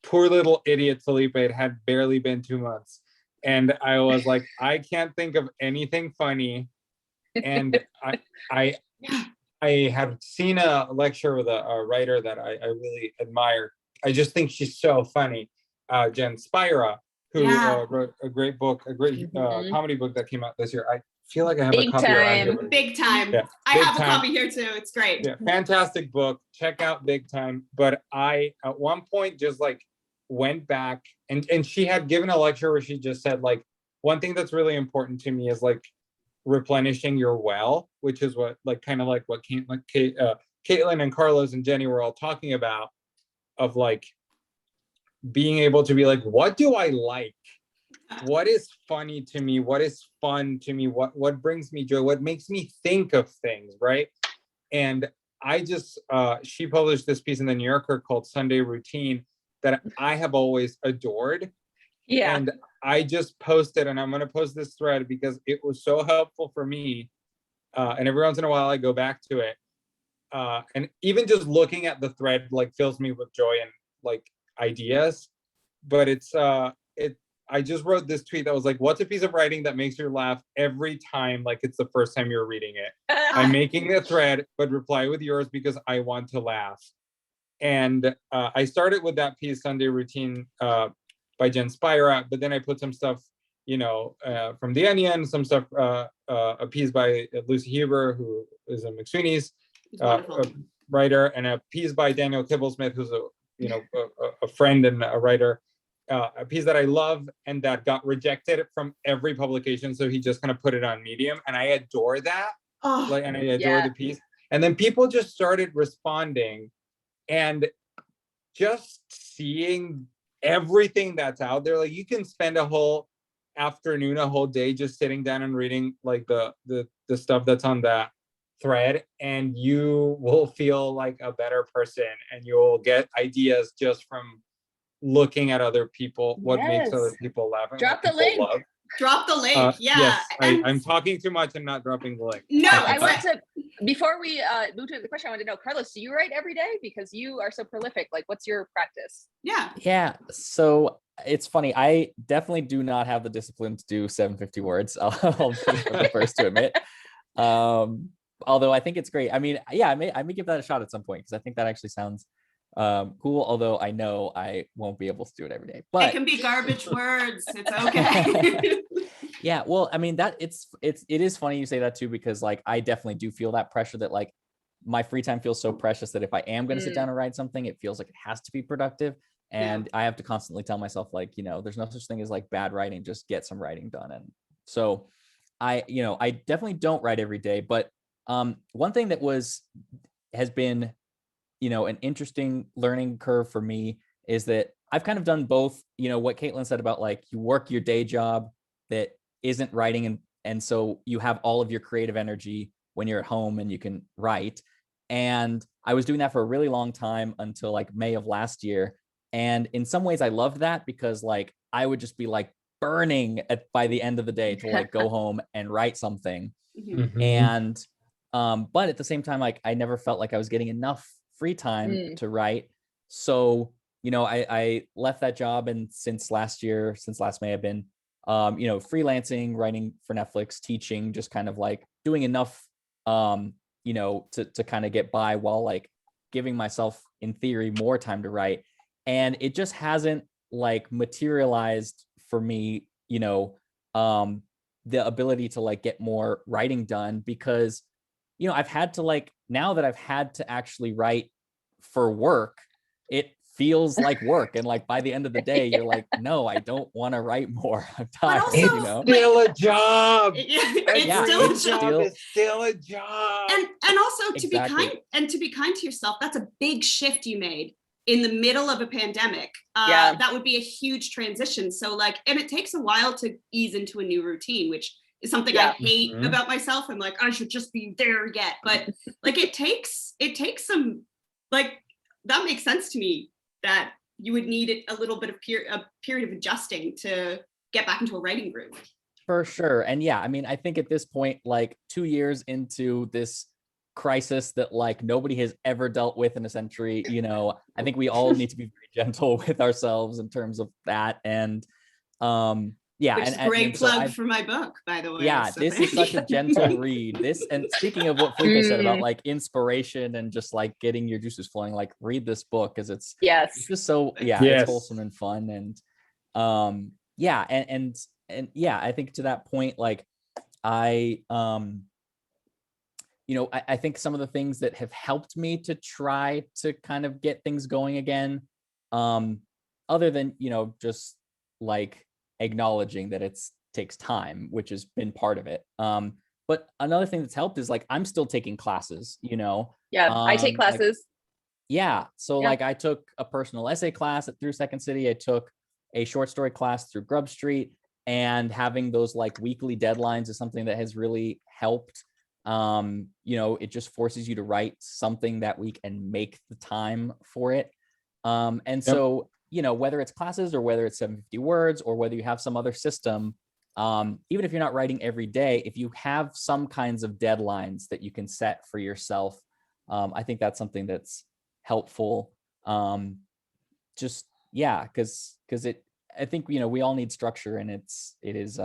poor little idiot Felipe, it had barely been 2 months. And I was like, I can't think of anything funny. And I had seen a lecture with a writer that I really admire. I just think she's so funny, Jen Spira, who wrote a great book, a great comedy book that came out this year. I feel like I have a copy around here. Big Time. Yeah, I have a copy here too. It's great. Yeah, fantastic book. Check out Big Time. But I, at one point, just like went back and she had given a lecture where she just said, like, one thing that's really important to me is like replenishing your well, which is what like kind of like what Caitlin and Carlos and Jenny were all talking about, of like being able to be like, what do I like? What is funny to me? What is fun to me? What brings me joy? What makes me think of things, right? And I just, she published this piece in the New Yorker called Sunday Routine that I have always adored. Yeah. And I just posted, and I'm going to post this thread because it was so helpful for me. And every once in a while I go back to it. And even just looking at the thread like fills me with joy and like ideas. But I just wrote this tweet that was like, what's a piece of writing that makes you laugh every time like it's the first time you're reading it? I'm making a thread, but reply with yours because I want to laugh. And I started with that piece, Sunday Routine, by Jen Spira, but then I put some stuff, you know, from The Onion, some stuff, a piece by Lucy Huber, who is a McSweeney's writer, and a piece by Daniel Kibblesmith, who's a friend and a writer. A piece that I love and that got rejected from every publication, so he just kind of put it on Medium, and I adore that. And I adore the piece. And then people just started responding, and just seeing everything that's out there. Like, you can spend a whole afternoon, a whole day just sitting down and reading like the stuff that's on that thread, and you will feel like a better person, and you'll get ideas just from looking at other people, what makes other people laugh. Drop the link. Drop the link. Yes, I'm talking too much and not dropping the link. No, I want to, before we move to the question, I want to know, Carlos, do you write every day? Because you are so prolific. Like, what's your practice? Yeah. So it's funny. I definitely do not have the discipline to do 750 words. I'll be the first to admit. Although I think it's great. I mean, yeah, I may give that a shot at some point, because I think that actually sounds cool, although I know I won't be able to do it every day. But it can be garbage words. It's okay. Yeah, well, I mean, that it is funny you say that too, because like I definitely do feel that pressure that like my free time feels so precious that if I am going to sit down and write something, it feels like it has to be productive. And I have to constantly tell myself, like, you know, there's no such thing as like bad writing, just get some writing done. And so I definitely don't write every day, but one thing that has been, you know, an interesting learning curve for me is that I've kind of done both, you know, what Caitlin said about like you work your day job that isn't writing, and so you have all of your creative energy when you're at home and you can write. And I was doing that for a really long time until like May of last year. And in some ways I loved that, because like I would just be like burning by the end of the day to like go home and write something. And but at the same time, like I never felt like I was getting enough free time to write. So, you know, I left that job, and since last May, I've been, you know, freelancing, writing for Netflix, teaching, just kind of like doing enough, you know, to kind of get by while like giving myself, in theory, more time to write. And it just hasn't like materialized for me, you know, the ability to like get more writing done, because, you know, I've had to like, now that I've had to actually write for work, it feels like work. And like by the end of the day, you're like, no, I don't want to write more. I'm tired, also, you know? Still a job. It's Yeah, still a it's job. still- is still a job. And also to Exactly. be kind to yourself, that's a big shift you made in the middle of a pandemic. Yeah. That would be a huge transition. So like, and it takes a while to ease into a new routine, which is something I Yeah. hate Mhm. about myself. I'm like, I should just be there yet. But like it takes some, like, that makes sense to me that you would need a little bit of a period of adjusting to get back into a writing groove. For sure. And yeah, I mean, I think at this point, like 2 years into this crisis that like nobody has ever dealt with in a century, you know, I think we all need to be very gentle with ourselves in terms of that. And yeah, Which is a great plug for my book, by the way. yeah, so this thank is such you. a gentle read. This, and speaking of what Felipe said about Mm. like inspiration and just like getting your juices flowing, like read this book because it's Yes. just so, yeah, Yes. it's wholesome and fun. And yeah, and yeah, I think to that point, like I you know, I think some of the things that have helped me to try to kind of get things going again, other than, you know, just like acknowledging that it's takes time, which has been part of it. But another thing that's helped is like I'm still taking classes, you know. Yeah. I take Like, classes. yeah. So Yeah. like I took a personal essay class through Second City. I took a short story class through Grub Street, and having those like weekly deadlines is something that has really helped. You know, it just forces you to write something that week and make the time for it. And so, you know, whether it's classes or whether it's 750 words or whether you have some other system, even if you're not writing every day, if you have some kinds of deadlines that you can set for yourself, I think that's something that's helpful. Just, yeah, because I think, you know, we all need structure, and it is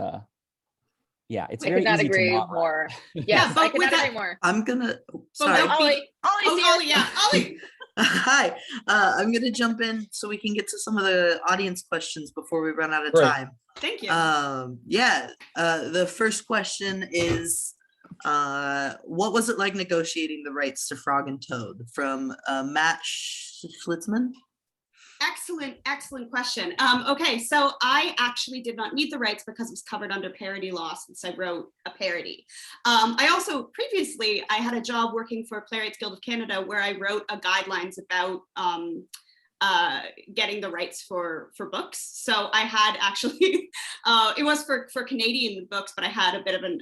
yeah, it's I very could not easy to agree not write. more. Yes, but I could with not that- agree more. I'm gonna, But sorry. without Ollie, Oh, Ollie's here. Ollie, yeah, Ollie. Hi, I'm gonna jump in so we can get to some of the audience questions before we run out of Great. time. Thank you. Yeah, the first question is, what was it like negotiating the rights to Frog and Toad, from Matt Schlitzman? Excellent question. Okay, so I actually did not need the rights because it was covered under parody law since I wrote a parody. I also previously, I had a job working for Playwrights Guild of Canada where I wrote a guidelines about getting the rights for books. So I had actually, it was for Canadian books, but I had a bit of a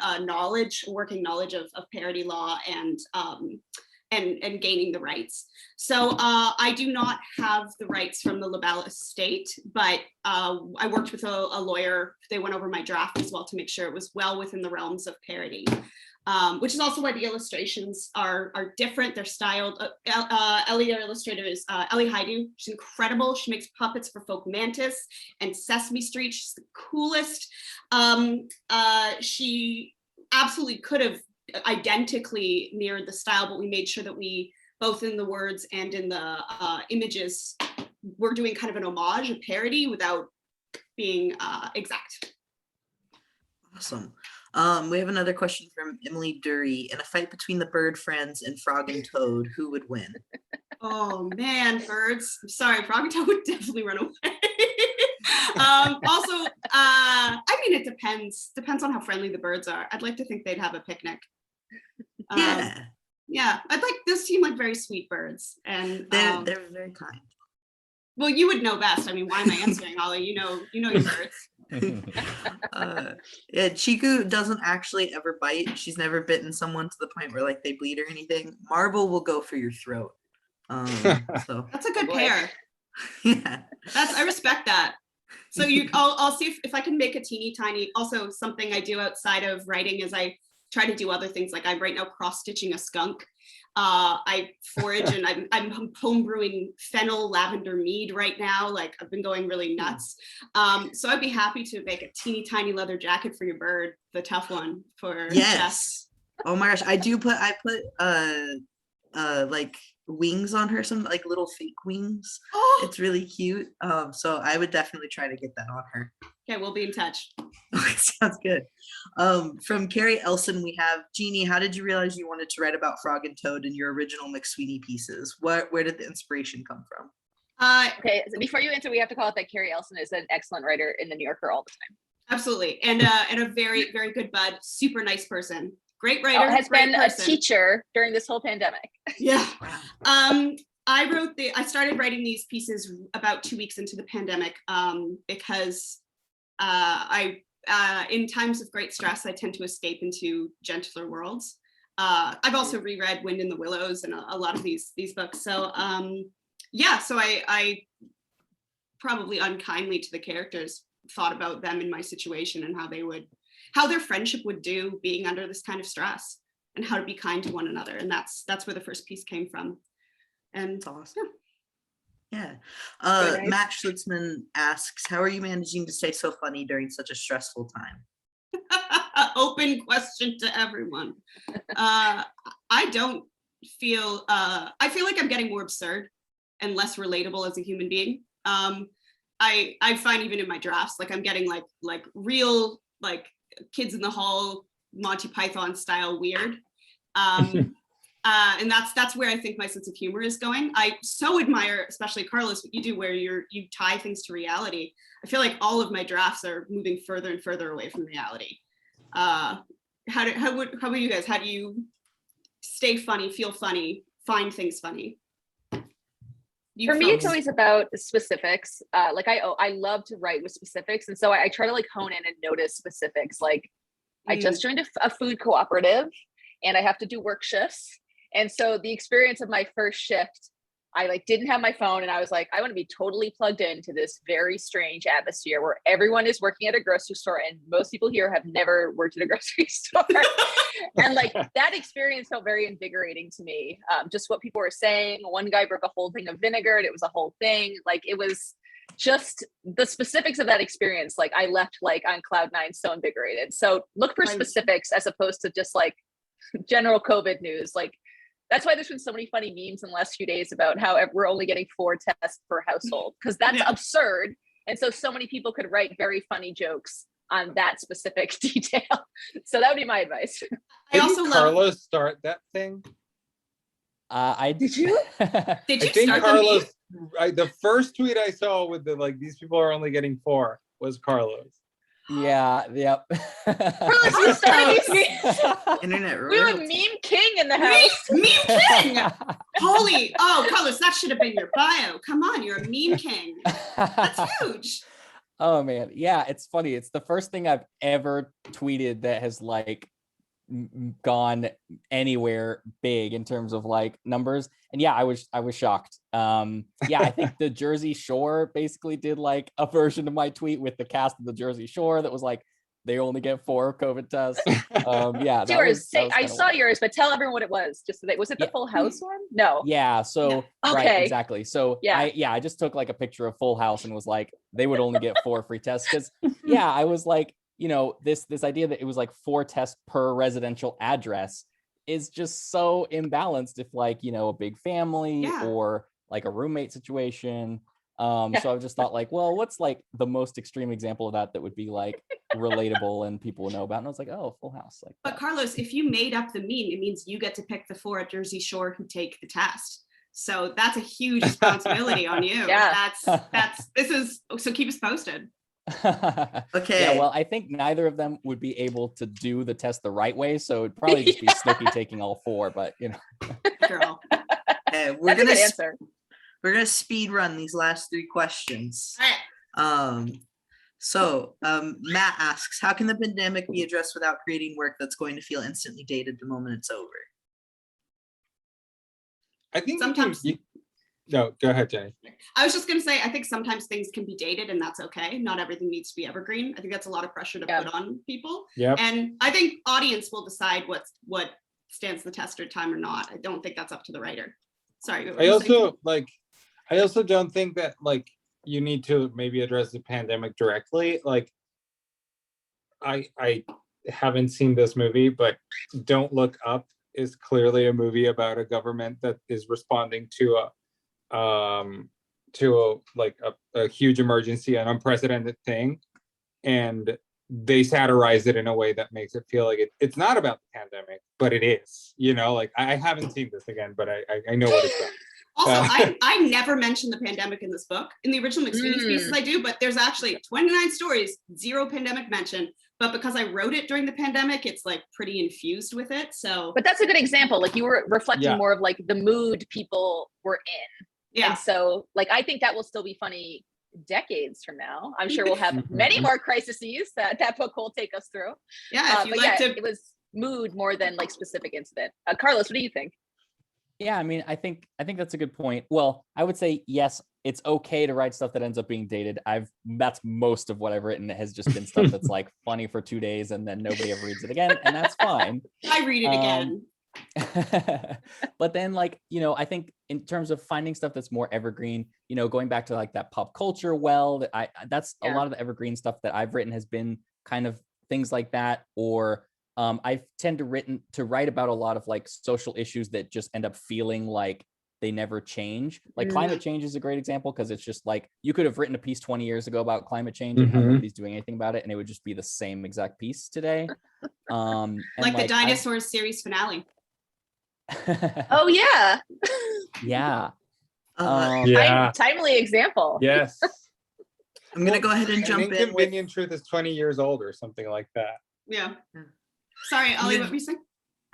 working knowledge of parody law and gaining the rights. So I do not have the rights from the Lobel estate, but I worked with a lawyer. They went over my draft as well to make sure it was well within the realms of parody, which is also why the illustrations are different. They're styled. Ellie, our illustrator, is Ellie Haidu. She's incredible. She makes puppets for Folk Mantis and Sesame Street. She's the coolest. She absolutely could have identically mirrored the style, but we made sure that we, both in the words and in the images, we're doing kind of an homage, a parody, without being exact. Awesome. We have another question from Emily Dury. In a fight between the bird friends and Frog and Toad, who would win? Oh man, birds. I'm sorry, Frog and Toad would definitely run away. Also, I mean, it depends. Depends on how friendly the birds are. I'd like to think they'd have a picnic. Yeah, I'd like, those seem like very sweet birds. And they're very kind. well, you would know best. I mean, why am I answering, Ollie? You know your birds. Yeah, Chiku doesn't actually ever bite. She's never bitten someone to the point where like they bleed or anything. Marble will go for your throat. So That's a good boy. pair. yeah. I respect that. So I'll see if I can make a teeny tiny, also something I do outside of writing is I try to do other things. Like I'm right now cross stitching a skunk. I forage and I'm home brewing fennel lavender mead right now. Like I've been going really nuts. So I'd be happy to make a teeny tiny leather jacket for your bird, the tough one for Jess. Yes. Oh my gosh, I put like wings on her, some like little fake wings. Oh, It's really cute. So I would definitely try to get that on her. Okay, we'll be in touch. Okay, sounds good. From Carrie Elson, we have Jeannie. How did you realize you wanted to write about Frog and Toad in your original McSweeney pieces? Where did the inspiration come from? Okay, so before you answer, we have to call it that Carrie Elson is an excellent writer in the New Yorker all the time. Absolutely, and a very, very good bud, super nice person, great writer. Has great been person. a teacher during this whole pandemic. Yeah. I started writing these pieces about 2 weeks into the pandemic because in times of great stress, I tend to escape into gentler worlds. I've also reread Wind in the Willows and a lot of these books. So yeah, so I probably unkindly to the characters thought about them in my situation and how their friendship would do being under this kind of stress and how to be kind to one another. And that's where the first piece came from. And That's awesome. Yeah. Very nice. Matt Schlitzman asks, how are you managing to stay so funny during such a stressful time? Open question to everyone. I feel like I'm getting more absurd and less relatable as a human being. I find even in my drafts, like I'm getting like real like Kids in the Hall, Monty Python style weird. And that's where I think my sense of humor is going. I so admire, especially Carlos, what you do where you tie things to reality. I feel like all of my drafts are moving further and further away from reality. How about you guys? How do you stay funny, feel funny, find things funny? For me, it's always about specifics. Like I love to write with specifics, and so I try to like hone in and notice specifics. Like I just joined a food cooperative, and I have to do work shifts. And so the experience of my first shift, I like didn't have my phone, and I was like, I want to be totally plugged into this very strange atmosphere where everyone is working at a grocery store, and most people here have never worked at a grocery store. And like that experience felt very invigorating to me. Just what people were saying. One guy broke a whole thing of vinegar, and it was a whole thing. Like it was just the specifics of that experience. Like I left like on cloud nine, so invigorated. So look for specifics as opposed to just like general COVID news. Like that's why there's been so many funny memes in the last few days about how we're only getting 4 tests per household, because that's absurd. And so many people could write very funny jokes on that specific detail. So that would be my advice. I also Didn't Carlos start that thing? Did you? Did you I think start Carlos, the first tweet I saw with the like these people are only getting 4 was Carlos. Yeah, yep. Carlos, you started these memes. Internet We have a royalty. meme king in the house. Meme king! Carlos, that should have been your bio. Come on, you're a meme king. That's huge. Oh man, yeah, it's funny. It's the first thing I've ever tweeted that has like gone anywhere big in terms of like numbers. And yeah, I was shocked. Yeah, I think the Jersey Shore basically did like a version of my tweet with the cast of the Jersey Shore that was like they only get 4 COVID tests. Yeah, Yours. I saw yours, but tell everyone what it was. Just so that was it the Full House one? No. Yeah. So Okay. right, exactly. So I just took like a picture of Full House and was like, they would only get 4 free tests because I was like, you know, this idea that it was like 4 tests per residential address is just so imbalanced if like, you know, a big family or like a roommate situation. So I just thought like, well, what's like the most extreme example of that would be like relatable and people will know about? And I was like, oh, Full House. Like, but Carlos, if you made up the meme, it means you get to pick the 4 at Jersey Shore who take the test. So that's a huge responsibility on you. Yeah. So keep us posted. Okay. Yeah, well, I think neither of them would be able to do the test the right way. So it'd probably just be Snooki taking all 4, but you know. Girl. Okay, That's a good answer. We're gonna speed run these last 3 questions. All right. Matt asks, how can the pandemic be addressed without creating work that's going to feel instantly dated the moment it's over? I think Sometimes no, go ahead, Jenny. I was just going to say, I think sometimes things can be dated and that's okay. Not everything needs to be evergreen. I think that's a lot of pressure to put on people. Yeah. And I think audience will decide what stands the test of time or not. I don't think that's up to the writer. Sorry. I also don't think that like you need to maybe address the pandemic directly. Like I haven't seen this movie, but Don't Look Up is clearly a movie about a government that is responding to a huge emergency, an unprecedented thing. and they satirize it in a way that makes it feel like it's not about the pandemic, but it is. You know, like I haven't seen this again, but I know what it's about. Also, I never mentioned the pandemic in this book. In the original McSweeney pieces I do, but there's actually 29 stories, 0 pandemic mention. But because I wrote it during the pandemic, it's like pretty infused with it. So, but that's a good example. Like you were reflecting more of like the mood people were in. Yeah. And so like, I think that will still be funny decades from now. I'm sure we'll have many more crises that book will take us through. Yeah. If you like to... it was mood more than like specific incident. Carlos, what do you think? Yeah, I mean, I think that's a good point. Well, I would say yes, it's okay to write stuff that ends up being dated. That's most of what I've written. It has just been stuff that's like funny for 2 days and then nobody ever reads it again, and that's fine. I read it again. But then, like, you know, I think in terms of finding stuff that's more evergreen, you know, going back to like that pop culture well, that's a lot of the evergreen stuff that I've written has been kind of things like that, or I tend to write about a lot of like social issues that just end up feeling like they never change. Like climate change is a great example, because it's just like you could have written a piece 20 years ago about climate change and how nobody's doing anything about it, and it would just be the same exact piece today. Like the Dinosaurs series finale. Oh yeah. Yeah. Timely example. Yes. I'm gonna go ahead and jump in. Inconvenient Truth is 20 years old or something like that. Yeah. Sorry, Ollie, what were you saying?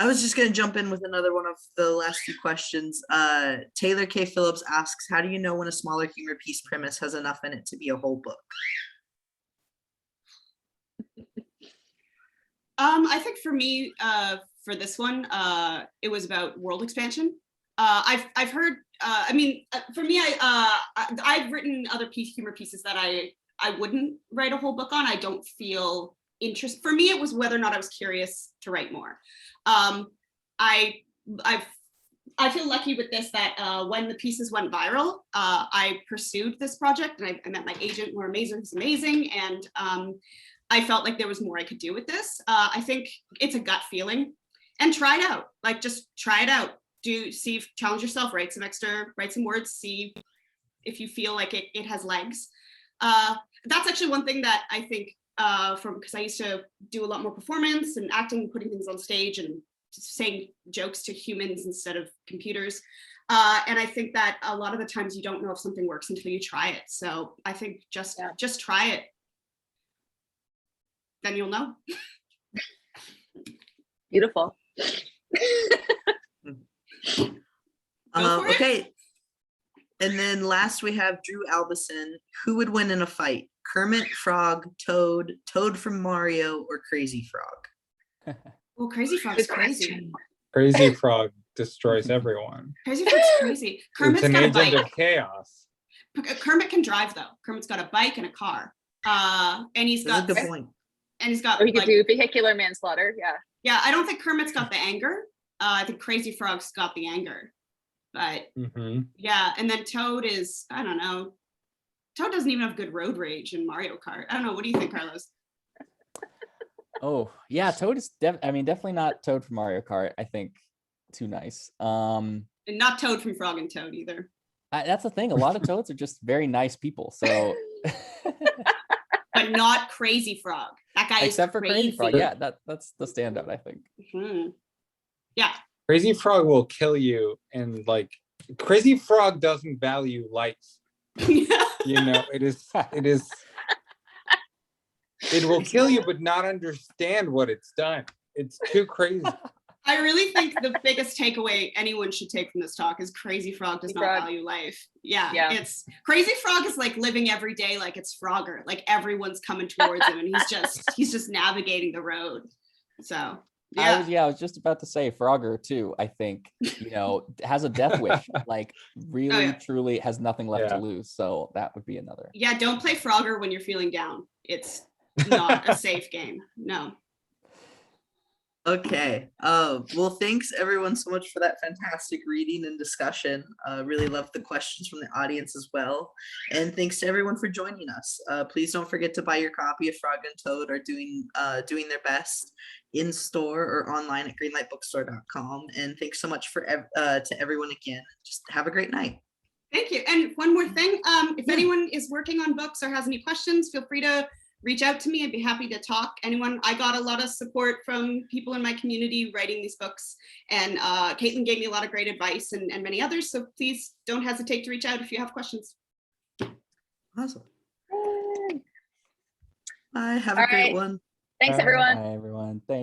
I was just going to jump in with another one of the last few questions. Taylor K. Phillips asks, how do you know when a smaller humor piece premise has enough in it to be a whole book? I think for me, for this one, it was about world expansion. I've heard, for me, I've written other humor pieces that I wouldn't write a whole book on. I don't feel interest. For me, it was whether or not I was curious to write more. I feel lucky with this that when the pieces went viral, I pursued this project, and I met my agent, Laura Mazur, who's amazing, and I felt like there was more I could do with this. I think it's a gut feeling, and try it out. Like, just try it out. Challenge yourself, write some words, see if you feel like it has legs. That's actually one thing that I think because I used to do a lot more performance and acting, putting things on stage and just saying jokes to humans instead of computers. And I think that a lot of the times you don't know if something works until you try it. So I think just try it. Then you'll know. Beautiful. Okay. And then last we have Drew Albison. Who would win in a fight? Kermit, Frog, Toad, Toad from Mario, or Crazy Frog? Well, Crazy Frog's crazy. Crazy Frog destroys everyone. Crazy Frog's crazy. Kermit's It's an got a agent bike. of chaos. Kermit can drive though. Kermit's got a bike and a car. And he's got That's a good point. And he's got Or he could do vehicular manslaughter. Yeah. Yeah, I don't think Kermit's got the anger. I think Crazy Frog's got the anger. But yeah, and then Toad is, I don't know. Toad doesn't even have good road rage in Mario Kart. I don't know. What do you think, Carlos? Oh, yeah, Toad is definitely not Toad from Mario Kart. I think too nice. And not Toad from Frog and Toad either. That's the thing. A lot of Toads are just very nice people. So but not Crazy Frog. That guy except is for Crazy Frog. Yeah, that's the standout, I think. Yeah. Crazy Frog will kill you, and like Crazy Frog doesn't value life. You know, it will kill you but not understand what it's done. It's too crazy. I really think the biggest takeaway anyone should take from this talk is Crazy Frog does not value life. Yeah. It's Crazy Frog is like living every day like it's Frogger. Like everyone's coming towards him and he's just navigating the road. So yeah. I was just about to say Frogger too, I think, you know, has a death wish, like really truly has nothing left to lose. So that would be another. Yeah, don't play Frogger when you're feeling down. It's not a safe game. No. Okay. Well, thanks everyone so much for that fantastic reading and discussion. Really loved the questions from the audience as well. And thanks to everyone for joining us. Please don't forget to buy your copy of Frog and Toad are doing their best in store or online at greenlightbookstore.com. And thanks so much to everyone again. Just have a great night. Thank you. And one more thing, if anyone is working on books or has any questions, feel free to reach out to me. I'd be happy to talk. I got a lot of support from people in my community writing these books, and Caitlin gave me a lot of great advice, and many others. So please don't hesitate to reach out if you have questions. Awesome. Bye. Have All a great right. one. Thanks, everyone. Bye, everyone. Thanks.